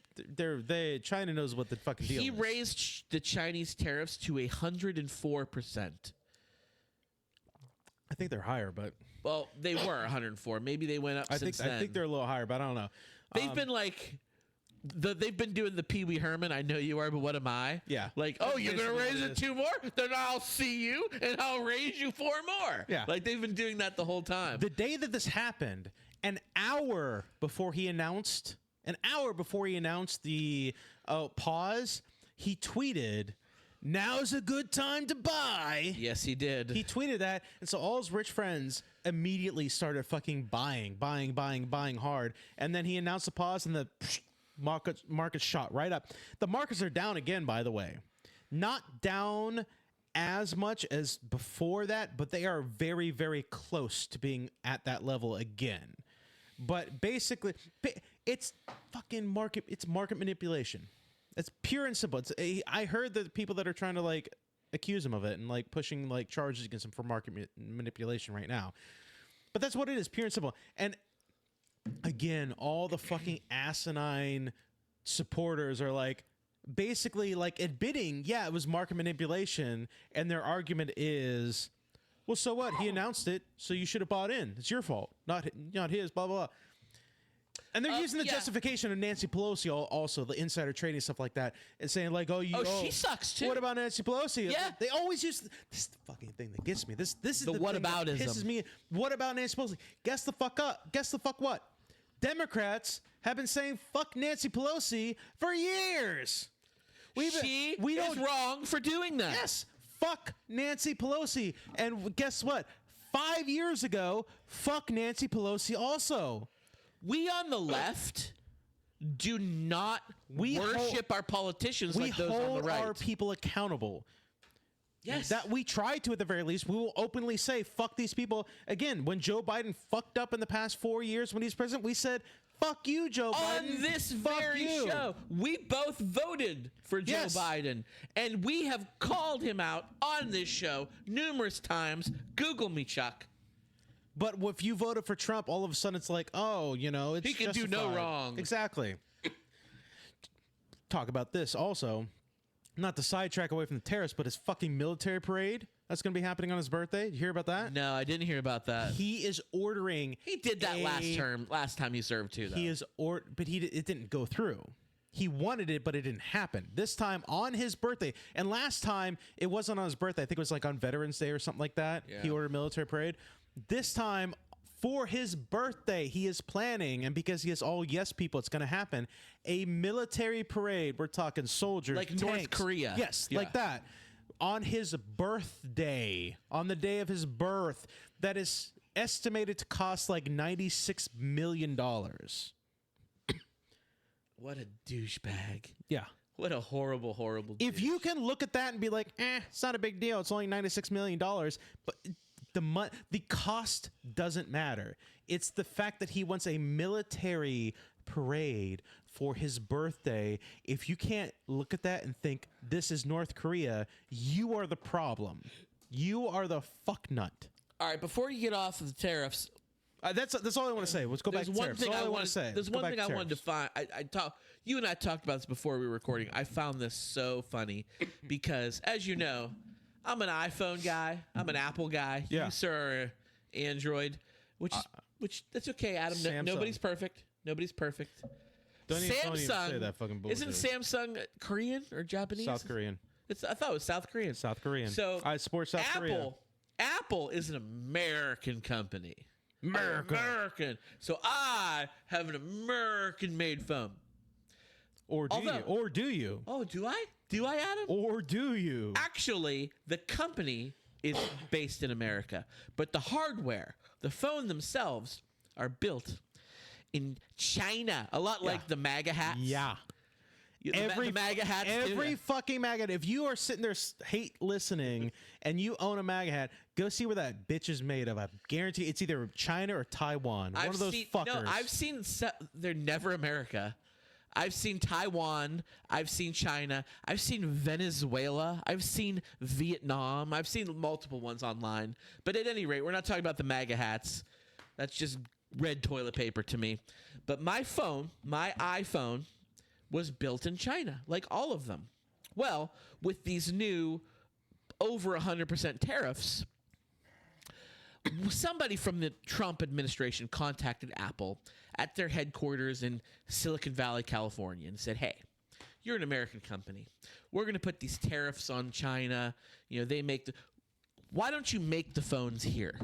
China knows what the fucking deal is. He raised the Chinese tariffs to 104%. I think they're higher, but well, they were 104. Maybe they went up since then. I think they're a little higher, but I don't know. They've been like they've been doing the Pee Wee Herman. I know you are, but what am I? Yeah. Like, oh, you're gonna Basically raise what it it is. 2 more? Then I'll see you and I'll raise you 4 more. Yeah. Like they've been doing that the whole time. The day that this happened, an hour before he announced the pause, he tweeted, "Now's a good time to buy." Yes, he did. He tweeted that, and so all his rich friends immediately started fucking buying hard. And then he announced the pause, and the market shot right up. The markets are down again, by the way. Not down as much as before that, but they are very, very close to being at that level again. But basically, it's fucking market. It's market manipulation. It's pure and simple. I heard that people that are trying to like accuse him of it and like pushing like charges against him for market manipulation right now. But that's what it is, pure and simple. And again, all the fucking asinine supporters are like basically like admitting, yeah, it was market manipulation, and their argument is, well, so what? He announced it, so you should have bought in. It's your fault, not his. Blah blah blah. And they're using the justification of Nancy Pelosi, also the insider trading stuff like that, and saying like, she sucks too. What about Nancy Pelosi? Yeah. They always use this is the fucking thing that gets me. This is the thing that whataboutism. pisses me. What about Nancy Pelosi? Guess the fuck up. Guess the fuck what? Democrats have been saying fuck Nancy Pelosi for years. She is wrong for doing that. Yes, fuck Nancy Pelosi. And guess what? 5 years ago, fuck Nancy Pelosi also. We on the left do not worship our politicians like those on the hold right. our people accountable. Yes. That we try to, at the very least. We will openly say, fuck these people. Again, when Joe Biden fucked up in the past 4 years when he was president, we said, fuck you, Joe Biden. On this Fuck very you. show, we both voted for Joe Yes. Biden, and we have called him out on this show numerous times. Google me, Chuck. But if you voted for Trump, all of a sudden it's like, oh, it's He can do no justified. wrong. Exactly. Talk about this also. Not to sidetrack away from the terrorists, but his fucking military parade that's going to be happening on his birthday. Did you hear about that? No, I didn't hear about that. He is ordering. He did that last time he served too, though. But it didn't go through. He wanted it, but it didn't happen. This time on his birthday, and last time it wasn't on his birthday. I think it was like on Veterans Day or something like that. Yeah. He ordered a military parade. This time for his birthday, he is planning, and because he has all yes people, it's going to happen, a military parade. We're talking soldiers, Like tanks. North Korea. Yes, Yeah. like that. On his birthday, on the day of his birth, that is estimated to cost like $96 million. What a douchebag. Yeah. What a horrible, horrible If douche. you can look at that and be like, it's not a big deal. It's only $96 million. But the cost doesn't matter. It's the fact that he wants a military parade for his birthday. If you can't look at that and think this is North Korea, you are the problem. You are the fuck nut. All right, before you get off of the tariffs, That's all I want to say. Let's go back there's to one tariffs. thing That's all I want wanted to say. There's Let's go one back thing I wanted to tariffs. find. You and I talked about this before we were recording. I found this so funny because, as you know, I'm an iPhone guy. I'm an Apple guy. Yeah. You, sir, are Android, which that's okay, Adam. Samsung. Nobody's perfect. Nobody's perfect. Don't even say Samsung that fucking bullshit. isn't Samsung Korean or Japanese? South Korean. I thought it was South Korean. South Korean. So I support South Korea. Apple is an American company. America. American. So I have an American-made phone. Or do you? Oh, do I? Do I, Adam? Or do you? Actually, the company is based in America, but the hardware, the phone themselves, are built in China. A lot like the MAGA hats. Yeah. The MAGA hats. Every fucking MAGA hat. If you are sitting there hate listening and you own a MAGA hat, go see where that bitch is made of. I guarantee it's either China or Taiwan. One of those fuckers. No, I've seen. They're never America. I've seen Taiwan. I've seen China. I've seen Venezuela. I've seen Vietnam. I've seen multiple ones online. But at any rate, we're not talking about the MAGA hats. That's just red toilet paper to me. But my phone, my iPhone, was built in China, like all of them. Well, with these new over 100% tariffs, somebody from the Trump administration contacted Apple at their headquarters in Silicon Valley, California, and said, "Hey, you're an American company. We're going to put these tariffs on China. You know, they make the. Why don't you make the phones here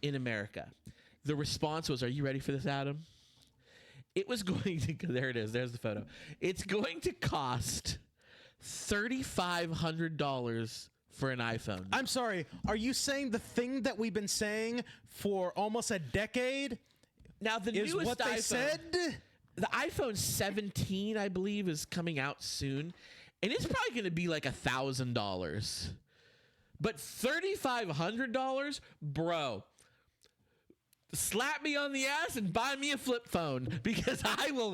in America?" The response was, "Are you ready for this, Adam?" It was going to. There it is. There's the photo. It's going to cost $3,500 for an iPhone. I'm sorry. Are you saying the thing that we've been saying for almost a decade Now the is newest what they iPhone, said? the iPhone 17, I believe, is coming out soon, and it's probably going to be like $1,000. But $3,500, bro. Slap me on the ass and buy me a flip phone, because I will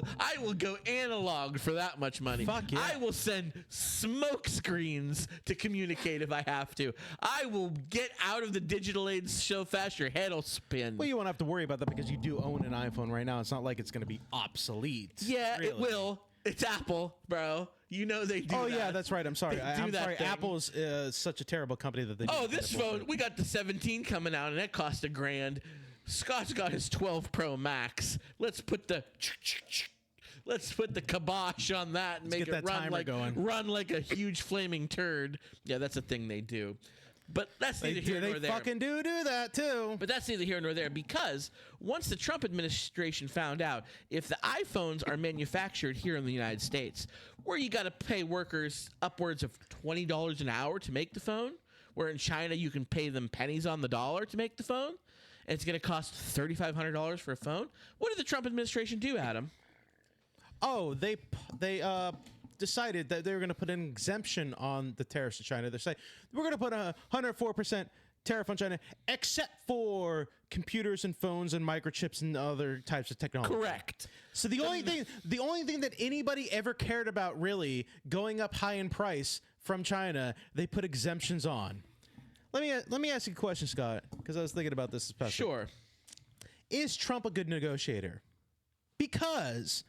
go analog for that much money. Fuck yeah. I will send smoke screens to communicate if I have to. I will get out of the digital age so fast your head will spin. Well, you won't have to worry about that because you do own an iPhone right now. It's not like it's going to be obsolete. Yeah, really. it will. It's Apple, bro. You know they do. Oh that. yeah, that's right. I'm sorry. They do I'm that sorry. thing. Apple's such a terrible company that they. Oh, do this that phone, bullshit. we got the 17 coming out, and that cost $1,000. Scott's got his 12 Pro Max. Let's put the kibosh on that and Let's make get it that timer going. run like a huge flaming turd. Yeah, that's a thing they do. But that's neither here nor They there. fucking do that too. But that's neither here nor there, because once the Trump administration found out if the iPhones are manufactured here in the United States, where you got to pay workers upwards of $20 an hour to make the phone, where in China you can pay them pennies on the dollar to make the phone, and it's going to cost $3,500 for a phone. What did the Trump administration do, Adam? Oh, they decided that they were going to put an exemption on the tariffs to China. They're saying we're going to put a 104% tariff on China, except for computers and phones and microchips and other types of technology. Correct. So the only thing that anybody ever cared about really going up high in price from China, they put exemptions on. Let me ask you a question, Scott, because I was thinking about this past week. Sure. Is Trump a good negotiator? Because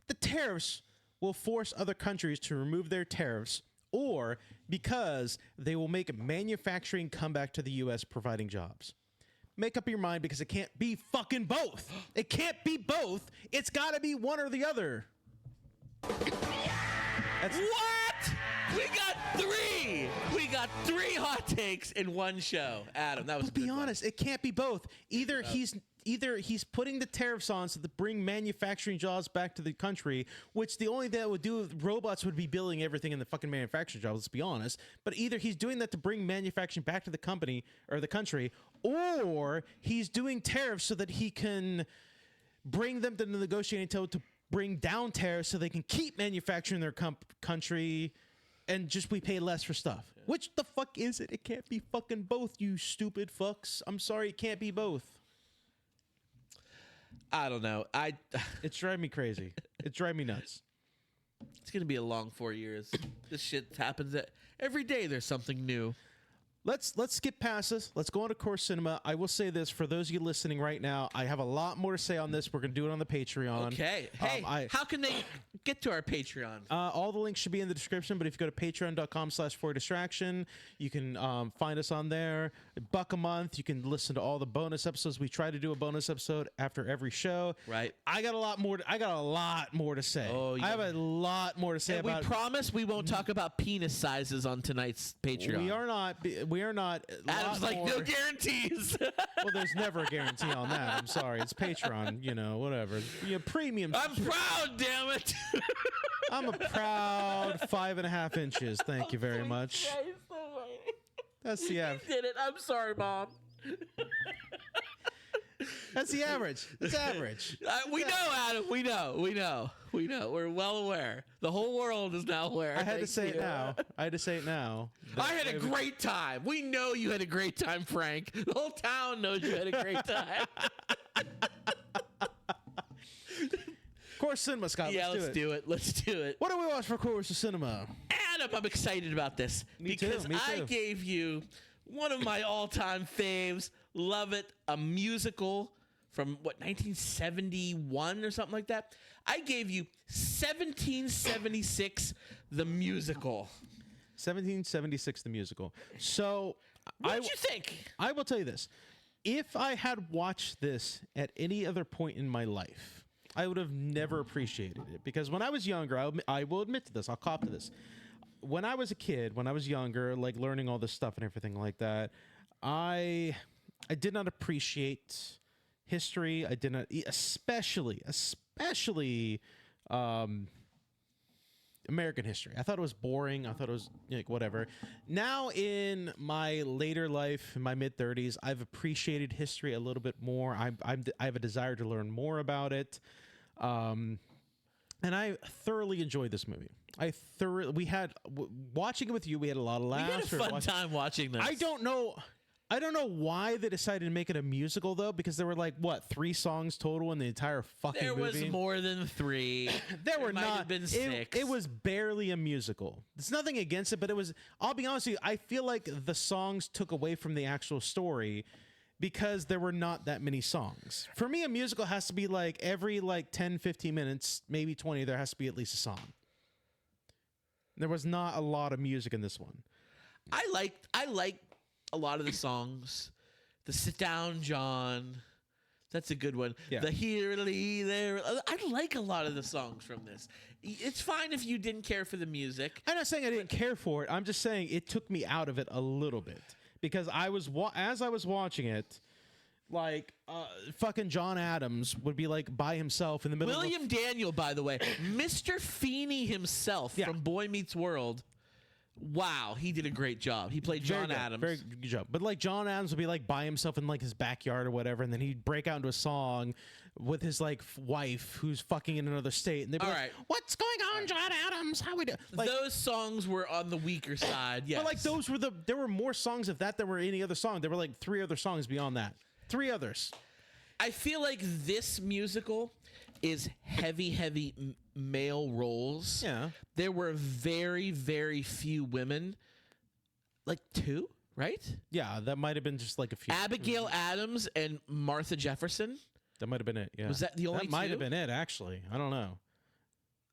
the tariffs will force other countries to remove their tariffs, or because they will make manufacturing come back to the U.S. providing jobs. Make up your mind, because it can't be fucking both. It can't be both. It's got to be one or the other. That's What? We got three. We got three hot takes in one show. Adam, that was a Be good one. honest, it can't be both. Either he's putting the tariffs on so to bring manufacturing jobs back to the country, which the only thing that would do, robots would be building everything in the fucking manufacturing jobs, let's be honest. But either he's doing that to bring manufacturing back to the company or the country, or he's doing tariffs so that he can bring them to the negotiating table to bring down tariffs so they can keep manufacturing their country and just we pay less for stuff. Yeah. Which the fuck is it? It can't be fucking both, you stupid fucks. I'm sorry, it can't be both. I don't know. It's driving me crazy. It's driving me nuts. It's gonna be a long 4 years. This shit happens every day. There's something new. Let's skip past this. Let's go on to Core Cinema. I will say this for those of you listening right now. I have a lot more to say on this. We're going to do it on the Patreon. Okay. Hey, how can they get to our Patreon? All the links should be in the description, but if you go to patreon.com/4distraction, you can find us on there. $1 a month. You can listen to all the bonus episodes. We try to do a bonus episode after every show. Right. I got a lot more to say. Oh, yeah. I have a lot more to say And about. we promise we won't talk about penis sizes on tonight's Patreon. We are not. Adam's like, no guarantees. Well, there's never a guarantee on that. I'm sorry. It's Patreon, whatever. Premium. I'm proud, damn it. I'm a proud 5.5 inches. Thank you very much. That's the average. Did it. I'm sorry, Mom. That's the average. It's average. We know, Adam. We know. We're well aware. The whole world is now aware. I had to say it now. I had a great time. We know you had a great time, Frank. The whole town knows you had a great time. Core Cinema, Scott. Yeah, let's do it. Let's do it. What do we watch for Core Cinema? Adam, I'm excited about this because Me I too. gave you one of my all-time faves. Love it. A musical from, 1971 or something like that? I gave you 1776, the musical. 1776, the musical. So, What did you think? I will tell you this. if I had watched this at any other point in my life, I would have never appreciated it. Because when I was younger, I will admit to this, I'll cop to this. When I was a kid, when I was younger, like learning all this stuff and everything like that, I did not appreciate history. I did not, especially American history. I thought it was boring. I thought it was like whatever. Now in my later life, in my mid 30s, I've appreciated history a little bit more. I have a desire to learn more about it, and I thoroughly enjoyed this movie. Watching it with you. We had a lot of laughs. We had a fun time watching this. I don't know why they decided to make it a musical though, because there were like 3 songs total in the entire fucking movie. There was more than 3. There were might not. have been 6. It was barely a musical. There's nothing against it, but it was. I'll be honest with you. I feel like the songs took away from the actual story because there were not that many songs. For me, a musical has to be like every 10, 15 minutes, maybe 20. There has to be at least a song. There was not a lot of music in this one. I like a lot of the songs. The Sit Down John, that's a good one. Yeah. The Here Lee There. I like a lot of the songs from this. It's fine if you didn't care for the music. I'm not saying I didn't care for it. I'm just saying it took me out of it a little bit because as I was watching it, like fucking John Adams would be like by himself in the middle. William Daniel, by the way, Mr. Feeney himself from Boy Meets World. Wow, he did a great job. He played John Adams. Very good job. But like John Adams would be like by himself in like his backyard or whatever, and then he'd break out into a song with his like wife who's fucking in another state, and they'd be like, "What's going on, John Adams? How we do?" Like, those songs were on the weaker side. Yes, but like there were more songs of that than were any other song. There were like 3 other songs beyond that. 3 others. I feel like this musical is heavy male roles. Yeah. There were very, very few women. Like 2, right? Yeah, that might have been just like a few. Abigail Adams and Martha Jefferson. That might have been it. Yeah. Was that the only That might 2? have been it, actually. I don't know.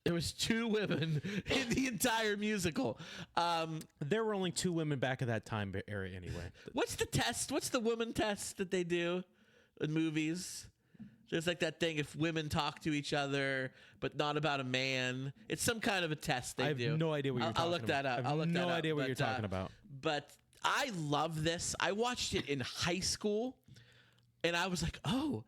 There was 2 women in the entire musical. There were only 2 women back at that time area anyway. What's the test? What's the woman test that they do in movies? There's like that thing if women talk to each other, but not about a man. It's some kind of a test they do. I have no idea what you're talking about. I'll look that up. I have no idea what you're talking about. But I love this. I watched it in high school, and I was like, oh,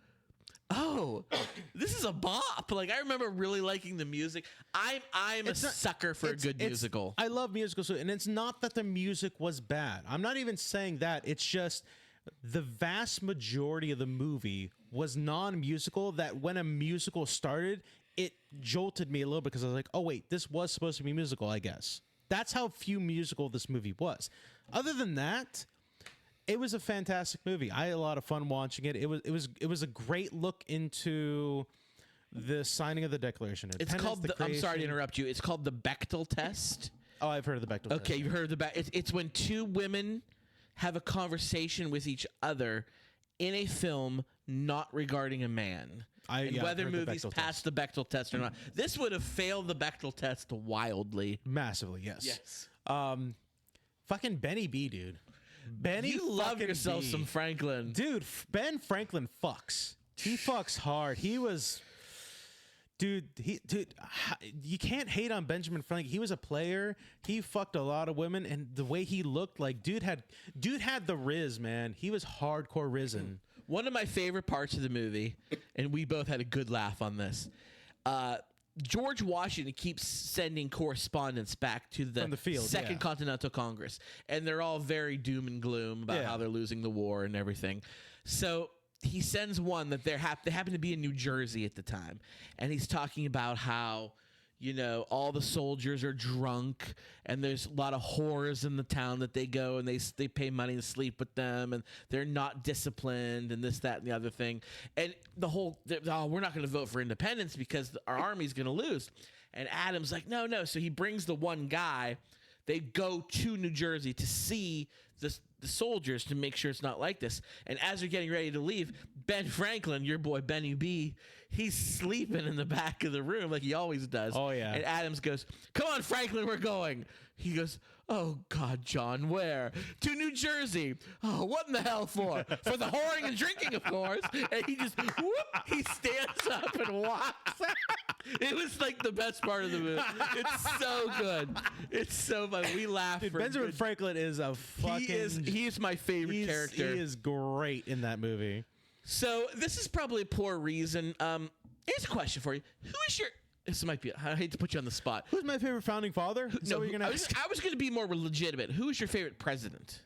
this is a bop. Like I remember really liking the music. I'm a sucker for a good musical. I love musicals, and it's not that the music was bad. I'm not even saying that. It's just the vast majority of the movie was non-musical, that when a musical started, it jolted me a little bit because I was like, oh wait, this was supposed to be musical, I guess. That's how few musical this movie was. Other than that, it was a fantastic movie. I had a lot of fun watching it. It was a great look into the signing of the Declaration of It's Independence. called I'm sorry to interrupt you. It's called the Bechtel test. Oh, I've heard of the Bechtel test. Okay, you've heard of the Bechtel. It's when 2 women have a conversation with each other in a film not regarding a man. Whether movies pass the Bechtel test or not. This would have failed the Bechtel test wildly. Massively, yes. Yes. Fucking Benny B, dude. Benny, you love fucking yourself B. some Franklin. Dude, Ben Franklin fucks. He fucks hard. He was... Dude, you can't hate on Benjamin Franklin. He was a player. He fucked a lot of women, and the way he looked, like dude had the riz, man. He was hardcore risen. One of my favorite parts of the movie, and we both had a good laugh on this. George Washington keeps sending correspondence back to the, From the field, Second Continental Congress, and they're all very doom and gloom about how they're losing the war and everything. So he sends one that they happen to be in New Jersey at the time, and he's talking about how, you know, all the soldiers are drunk, and there's a lot of whores in the town that they go, and they pay money to sleep with them, and they're not disciplined, and this, that, and the other thing. And the whole, we're not going to vote for independence because our army's going to lose. And Adam's like, no. So he brings the one guy. They go to New Jersey to see the soldiers to make sure it's not like this. And as they're getting ready to leave, Ben Franklin, your boy Benny B, he's sleeping in the back of the room like he always does. Oh, yeah. And Adams goes, "Come on, Franklin, we're going." He goes, "Oh God, John, where? To New Jersey. Oh, what in the hell for? For the whoring and drinking, of course." And he just he stands up and walks. It was like the best part of the movie. It's so good. It's so fun. We laugh. Dude, Benjamin Franklin is a fucking. He is my favorite character. He is great in that movie. So this is probably a poor reason. Here's a question for you: Who is your? This might be. I hate to put you on the spot. Who's my favorite founding father? Is that what you're gonna ask? I was going to be more legitimate. Who is your favorite president?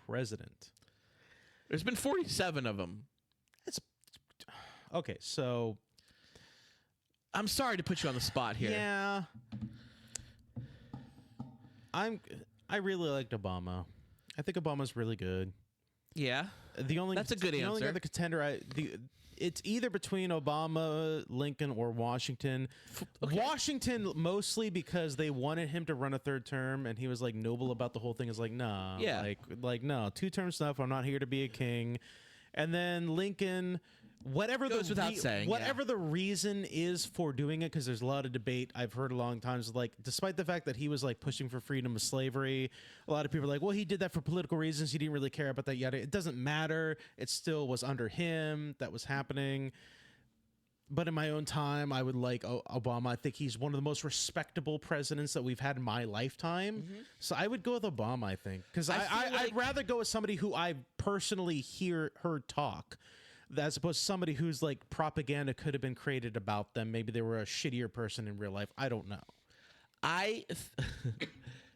President. There's been 47 of them. It's okay. So I'm sorry to put you on the spot here. yeah, I really liked Obama. I think Obama's really good. Yeah. That's a good The only answer. other contender, it's either between Obama, Lincoln, or Washington. Okay. Washington mostly because they wanted him to run a third term, and he was like noble about the whole thing. Is like, nah, Yeah. like no, 2-term stuff. I'm not here to be a king. And then Lincoln, whatever Goes without saying, whatever the reason is for doing it, because there's a lot of debate I've heard a long times. Like, despite the fact that he was like pushing for freedom of slavery, a lot of people are like, well, he did that for political reasons. He didn't really care about that yet. It doesn't matter. It still was under him that was happening. But in my own time, I would like Obama. I think he's one of the most respectable presidents that we've had in my lifetime. So I would go with Obama, I think. Because I'd rather go with somebody who I personally heard talk as opposed to somebody who's like propaganda could have been created about them. Maybe they were a shittier person in real life. I don't know.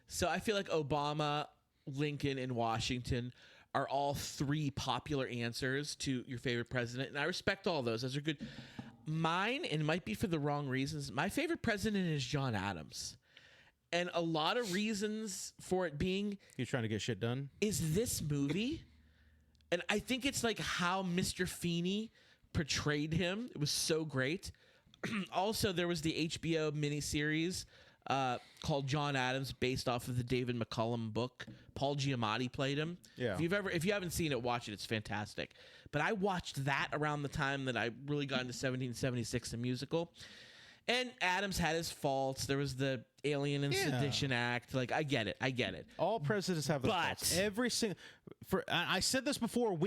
So I feel like Obama, Lincoln, and Washington are all three popular answers to your favorite president, and I respect all those. Those are good. Mine, and it might be for the wrong reasons, my favorite president is John Adams. And a lot of reasons for it being He's trying to get shit done. is this movie. And I think it's like how Mr. Feeney portrayed him. It was so great. Also, there was the HBO miniseries called John Adams, based off of the David McCullum book. Paul Giamatti played him. Yeah. If you haven't seen it, watch it. It's fantastic. But I watched that around the time that I really got into 1776, the musical. And Adams had his faults. There was the Alien and Sedition Act. Like, I get it. All presidents have their But- faults. Every single. I said this before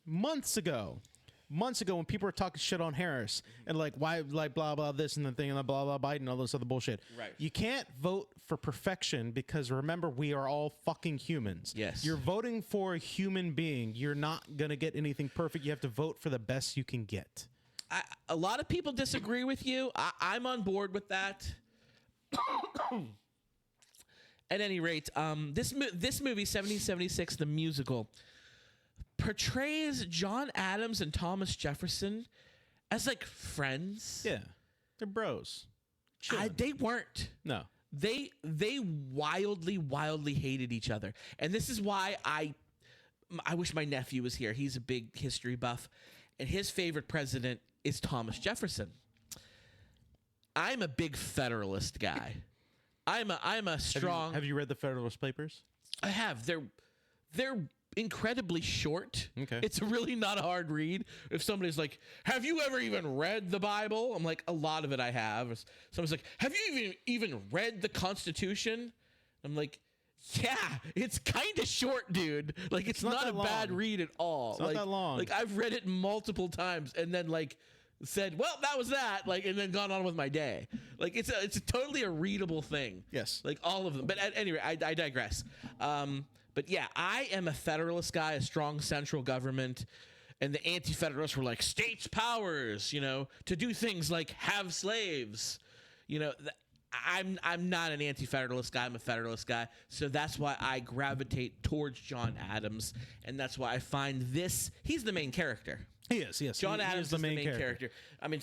months ago, when people were talking shit on Harris and like why like blah blah this and the thing and the blah blah Biden and all this other bullshit. Right. You can't vote for perfection because remember we are all fucking humans. Yes. You're voting for a human being. You're not gonna get anything perfect. You have to vote for the best you can get. A lot of people disagree with you. I'm on board with that. At any rate, this movie, 1776, the musical, portrays John Adams and Thomas Jefferson as like friends. Yeah. They're bros. Chilling. They weren't. No. They wildly hated each other, and this is why I wish my nephew was here. He's a big history buff, and his favorite president is Thomas Jefferson. I'm a big Federalist guy. I'm a strong. Have you read the Federalist Papers? I have. They're incredibly short. Okay. It's really not a hard read. If somebody's like, "Have you ever even read the Bible?" I'm like, "A lot of it I have." Or someone's like, "Have you even read the Constitution?" I'm like, "Yeah, it's kind of short, dude. Like, it's not a that bad long. read at all. It's not that long. Like, I've read it multiple times and then like said, "Well, that was that," like, and then gone on with my day. Like, it's a totally a readable thing. Yes. Like all of them. But at any rate, I digress. But yeah, I am a Federalist guy, a strong central government. And the anti-Federalists were like, states' powers, to do things like have slaves. I'm not an anti-Federalist guy. I'm a Federalist guy. So that's why I gravitate towards John Adams. And that's why I find he's the main character. He is, yes. John He Adams is the main character. I mean,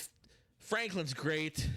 Franklin's great.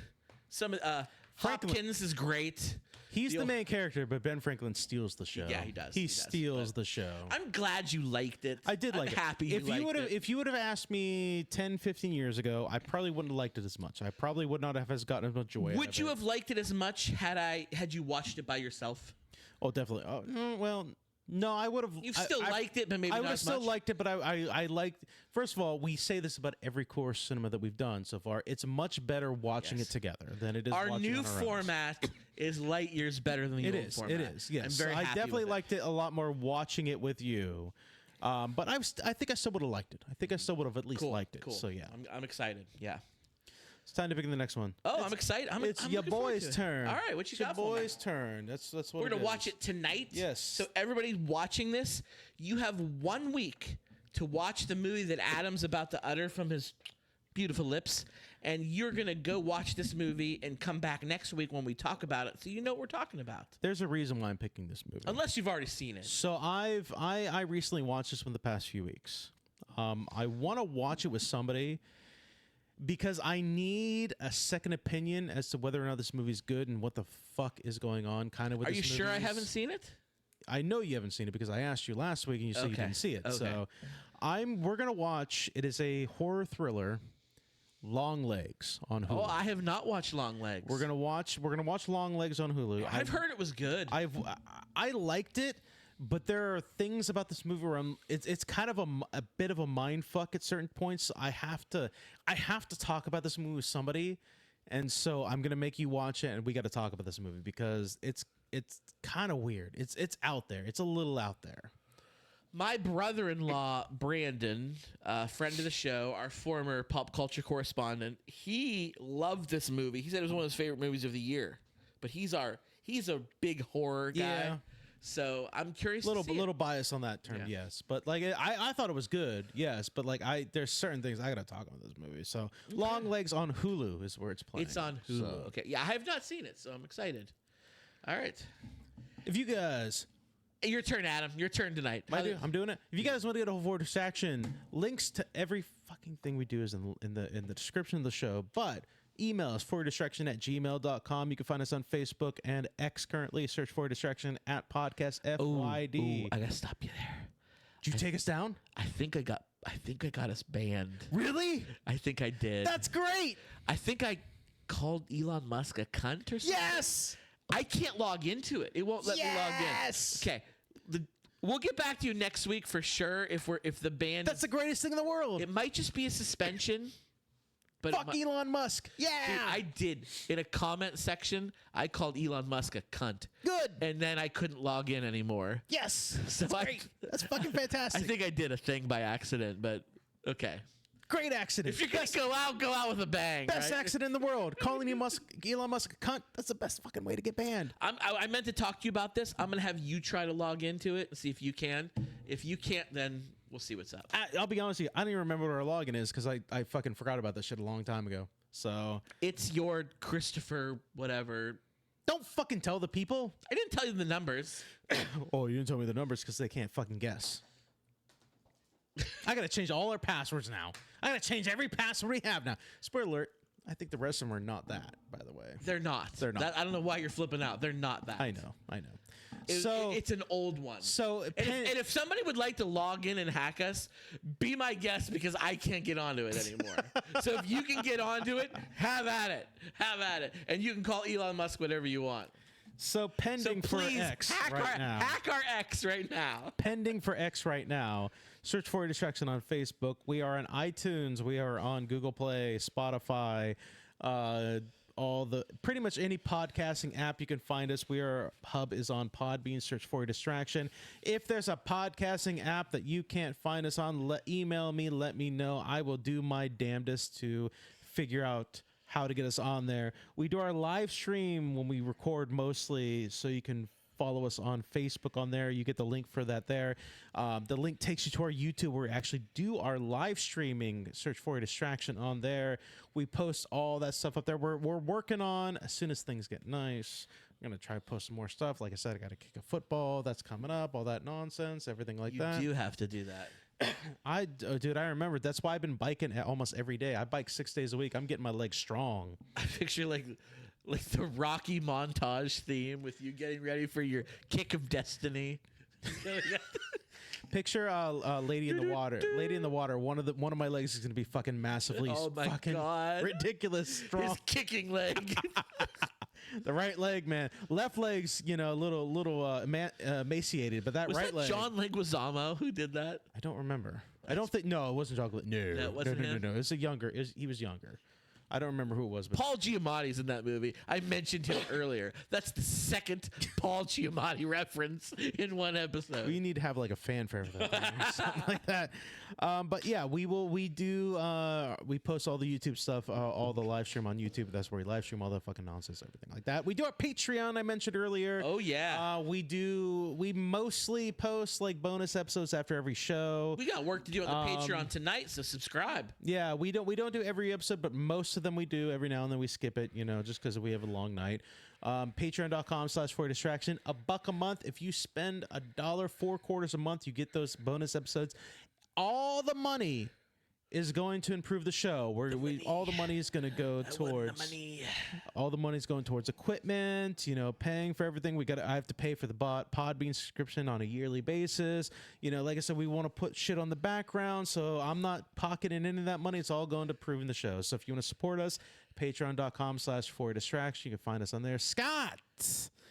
Hopkins is great. He's the main character, but Ben Franklin steals the show. Yeah, he does. He steals the show. I'm glad you liked it. I did like I'm it. happy you liked it. If you would have asked me 10, 15 years ago, I probably wouldn't have liked it as much. I probably would not have gotten as much joy. Would you have liked it as much had you watched it by yourself? Oh, definitely. Oh, well, No, I would have. You've still liked it, but maybe I not would have as still much? liked it, but I liked. First of all, we say this about every course cinema that we've done so far. It's much better watching Yes. it together than it is. Our watching new on our own. format is light years better than the It old is. format. It is. Yes, I'm very I happy definitely with it. liked it a lot more watching it with you. But I think I still would have liked it. I think I still would have at least Cool. liked it. Cool. So yeah, I'm excited. Yeah. it's time to pick the next one. Oh, I'm excited. It's I'm your looking forward boy's to it. turn. All right, what you It's your got for me? boy's turn. That's what We're it gonna is. watch it tonight. Yes. So everybody watching this, you have 1 week to watch the movie that Adam's about to utter from his beautiful lips, and you're gonna go watch this movie and come back next week when we talk about it, so you know what we're talking about. There's a reason why I'm picking this movie. Unless you've already seen it. So I recently watched this one the past few weeks. I want to watch it with somebody because I need a second opinion as to whether or not this movie's good and what the fuck is going on. Kind of with Are this you sure I movie. haven't seen it? I know you haven't seen it because I asked you last week and you said you Okay. didn't see it. Okay. So we're gonna watch. It is a horror thriller, Long Legs on Hulu. Oh, I have not watched Long Legs. We're gonna watch Long Legs on Hulu. I've heard it was good. I liked it, but there are things about this movie where it's kind of a bit of a mind fuck at certain points. I have to talk about this movie with somebody, and so I'm gonna make you watch it, and we got to talk about this movie because it's kind of weird. It's out there. It's a little out there. My brother-in-law, Brandon, friend of the show, our former pop culture correspondent, he loved this movie. He said it was one of his favorite movies of the year. But he's a big horror guy. Yeah. So I'm curious. to see it. Little bias on that term, Yeah. yes. But like I thought it was good, yes. But like there's certain things I gotta talk about this movie. So Long Legs on Hulu is where it's playing. It's on Hulu. So Okay. Yeah, I have not seen it, so I'm excited. All right. if you guys Your turn, Adam. Your turn tonight. I'm doing it. If you guys want to get a full distraction, links to every fucking thing we do is in the description of the show. But email us fordistraction@gmail.com. You can find us on Facebook and X currently. Search for distraction at podcast FYD. Ooh, I gotta stop you there. Did you take us down? I think I got us banned. Really? I think I did. That's great. I think I called Elon Musk a cunt or something. Yes. I can't log into it. It won't let me log in. Yes. Okay. We'll get back to you next week for sure if the ban That's the greatest thing in the world. it might just be a suspension. But Fuck Elon Musk. Yeah. Dude, I did. In a comment section, I called Elon Musk a cunt. Good. And then I couldn't log in anymore. Yes. So That's great. That's fucking fantastic. I think I did a thing by accident, but okay. Great accident. If you're going to go out with a bang. Best right? accident in the world. Calling Elon Musk a cunt. That's the best fucking way to get banned. I meant to talk to you about this. I'm going to have you try to log into it and see if you can. If you can't, then we'll see what's up. I'll be honest with you. I don't even remember what our login is because I fucking forgot about this shit a long time ago. So It's your Christopher whatever. don't fucking tell the people. I didn't tell you the numbers. Oh, you didn't tell me the numbers because they can't fucking guess. I gotta change all our passwords now. I gotta change every password we have now. Spoiler alert. I think the rest of them are not that, by the way. They're not. They're not. I don't know why you're flipping out. They're not that. I know. It's an old one. So And if somebody would like to log in and hack us, be my guest because I can't get onto it anymore. So if you can get onto it, have at it. Have at it. And you can call Elon Musk whatever you want. So So pending for please X hack, right now. hack our X right now. Pending for X right now. Search for Distraction on Facebook. We are on iTunes. We are on Google Play, Spotify, pretty much any podcasting app you can find us. Hub is on Podbean. Search for Distraction. If there's a podcasting app that you can't find us on, email me. Let me know. I will do my damnedest to figure out how to get us on there. We do our live stream when we record mostly, so you can follow us on Facebook on there. You get the link for that there. The link takes you to our YouTube where we actually do our live streaming. Search for a distraction on there. We post all that stuff up there. We're working on, as soon as things get nice, I'm going to try to post some more stuff. Like I said, I got to kick a football. That's coming up. All that nonsense, everything like that. You do have to do that. Dude, I remember. That's why I've been biking almost every day. I bike 6 days a week. I'm getting my legs strong. I picture like the Rocky montage theme with you getting ready for your kick of destiny. Picture Lady in the Water. Lady in the Water. One of my legs is gonna be fucking massively Oh my fucking God. ridiculous strong. His kicking leg. The The right leg, man. Left leg's, a little emaciated, but that Was right that leg. John Leguizamo who did that? I don't remember. I don't think. No, it wasn't John. No, it wasn't him? No. It was he was younger. I don't remember who it was. But Paul Giamatti's in that movie. I mentioned him earlier. That's the second Paul Giamatti reference in one episode. we need to have like a fanfare for that, or something like that. But yeah, we post all the YouTube stuff, all the live stream on YouTube. That's where we live stream all the fucking nonsense, everything like that. We do our Patreon. I mentioned earlier. Oh yeah. We mostly post like bonus episodes after every show. We got work to do on the Patreon tonight, so subscribe. Yeah, we don't do every episode, but most of them we do. Every now and then we skip it, just because we have a long night. Patreon.com/4distraction. $1 a month. If you spend $1.75 a month, you get those bonus episodes. All the money is going to improve the show. All the money is going to go towards. All the money's going towards equipment. Paying for everything. I have to pay for the Podbean subscription on a yearly basis. Like I said, we want to put shit on the background, so I'm not pocketing any of that money. It's all going to improving the show. So if you want to support us, Patreon.com/4distraction. You can find us on there. Scott,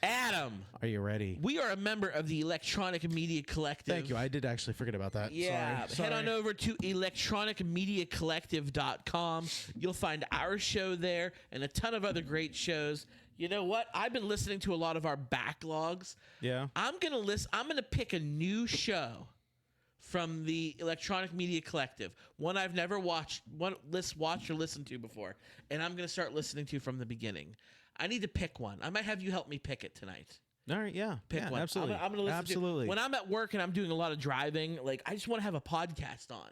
Adam, are you ready? we are a member of the Electronic Media Collective. Thank you. I did actually forget about that. Yeah, Sorry. head on over to electronicmediacollective.com. You'll find our show there and a ton of other great shows. You know what? I've been listening to a lot of our backlogs. Yeah. I'm gonna pick a new show from the Electronic Media Collective, one I've never watched or listened to before, and I'm gonna start listening to from the beginning. I need to pick one. I might have you help me pick it tonight. All right. Yeah. Pick one. Absolutely. I'm gonna listen absolutely. to when I'm at work and I'm doing a lot of driving. Like I just want to have a podcast on,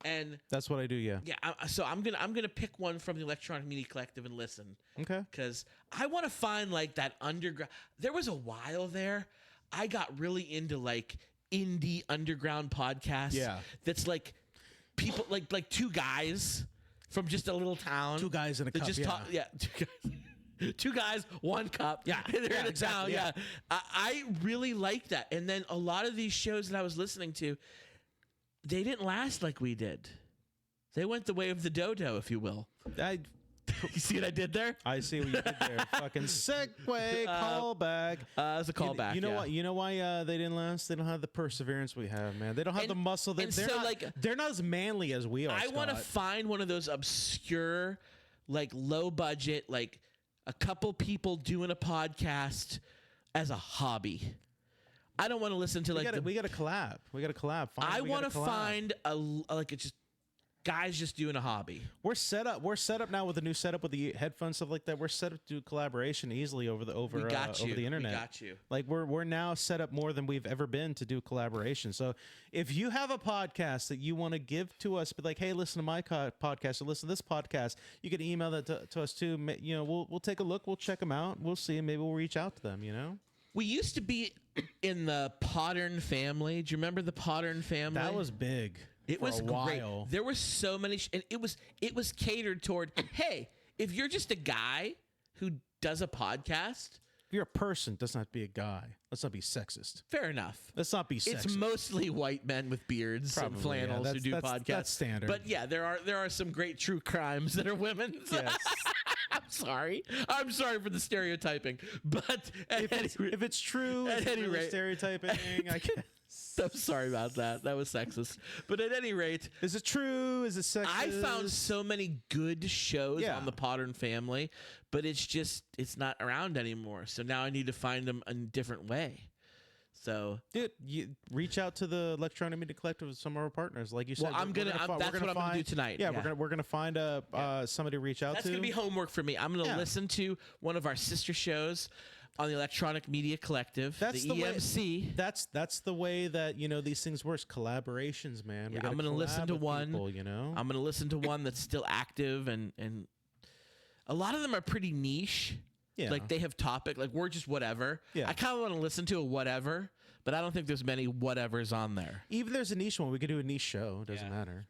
and That's what I do. Yeah. yeah. So I'm gonna pick one from the Electronic Media Collective and listen. Okay. Because I want to find like that underground. There was a while there I got really into like indie underground podcasts. Yeah. That's like people like two guys from just a little town. Two guys in a that cup. just Yeah. talk. Yeah. Two guys, one cup. Yeah. They're in a exactly, town. Yeah. I really like that. And then a lot of these shows that I was listening to, they didn't last like we did. They went the way of the dodo, if you will. You see what I did there? I see what you did there. Fucking segue callback. It's a callback. You know what? You know why they didn't last? They don't have the perseverance we have, man. They don't have the muscle. They're not as manly as we are. I want to find one of those obscure, like low budget, like a couple people doing a podcast as a hobby. I don't want to listen to we got to collab. We got to collab. I want to find just guys just doing a hobby. We're set up now with a new setup with the headphones, stuff like that. We're set up to do collaboration easily over the internet. We got you. Like we're now set up more than we've ever been to do collaboration. So if you have a podcast that you want to give to us, be like, hey, listen to my podcast or listen to this podcast, you can email that to us too. We'll take a look. We'll check them out. We'll see, and maybe we'll reach out to them. We used to be in the Pottern family. Do you remember the Pottern family? That was big. It was great. While. There were so many, and it was catered toward. Hey, if you're just a guy who does a podcast, if you're a person, does not be a guy. Let's not be sexist. Fair enough. Let's not be sexist. It's mostly white men with beards and flannels who do podcasts. That's standard. But yeah, there are some great true crimes that are women's. Yes. I'm sorry for the stereotyping, but if it's true, at any rate, stereotyping. I guess. I'm sorry about that. That was sexist. But at any rate, is it true? Is it sexist? I found so many good shows on the Pottern family, but it's not around anymore. So now I need to find them a different way. So, dude, you reach out to the Electronic Media Collective with some of our partners, like you said. Well, that's what I'm gonna do tonight. Yeah, we're gonna find somebody to reach out to. That's gonna be homework for me. I'm gonna listen to one of our sister shows on the Electronic Media Collective, the EMC. That's the way that these things work. Collaborations, man. Yeah, I'm gonna listen to one. People, I'm gonna listen to one that's still active, and a lot of them are pretty niche. Yeah. Like they have topic, like we're just whatever. Yeah. I kind of want to listen to a whatever, but I don't think there's many whatevers on there. Even there's a niche one, we could do a niche show. It doesn't matter.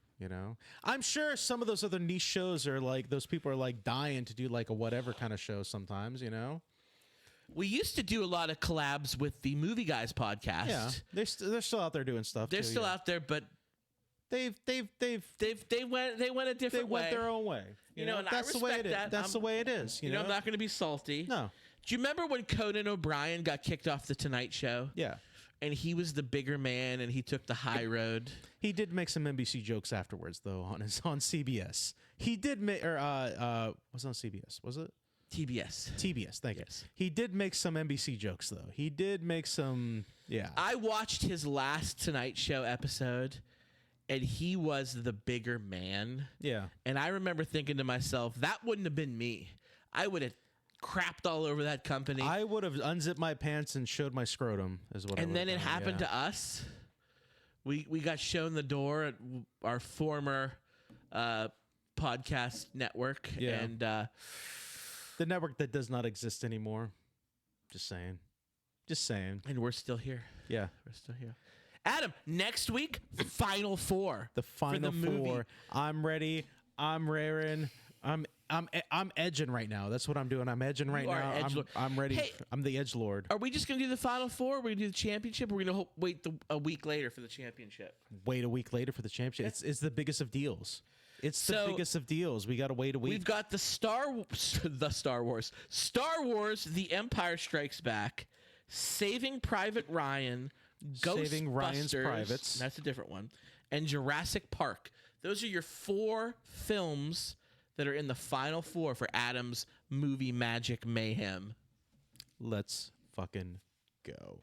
I'm sure some of those other niche shows are like those people are like dying to do like a whatever kind of show sometimes. We used to do a lot of collabs with the Movie Guys podcast. Yeah, they're still out there doing stuff. They're still out there, but They've They went a different way. went their own way. You know, and that's I the way respect it is. that. That's the way it is. You know, I'm not going to be salty. No. Do you remember when Conan O'Brien got kicked off the Tonight Show? Yeah. And he was the bigger man, and he took the high road. He did make some NBC jokes afterwards, though, on CBS. He did make, was it on CBS? Was it? TBS. TBS, thank you. He did make some NBC jokes, though. He did make some, yeah. I watched his last Tonight Show episode, and he was the bigger man. Yeah. And I remember thinking to myself, that wouldn't have been me. I would have crapped all over that company. I would have unzipped my pants and showed my scrotum, is what I and would have then it done, happened yeah. to us. We got shown the door at our former podcast network. Yeah. And the network that does not exist anymore. Just saying. Just saying. and we're still here. Yeah. We're still here. Adam, next week, Final Four. The final for the movie. four. I'm ready. I'm raring. I'm edging right now. That's what I'm doing. I'm edging right You are now. edgelord. I'm ready. Hey, I'm the edge lord. Are we just going to do the Final Four? Are we going to do the championship? Or are we going to wait a week later for the championship? Wait a week later for the championship. It's the biggest of deals. It's the So, biggest of deals. We got to wait a week. We've got the Star Wars, The Empire Strikes Back, Saving Private Ryan, Saving Ryan's Ghostbusters, Privates. that's a different one, and Jurassic Park. Those are your 4 films that are in the Final Four for Adam's movie magic mayhem. Let's fucking go.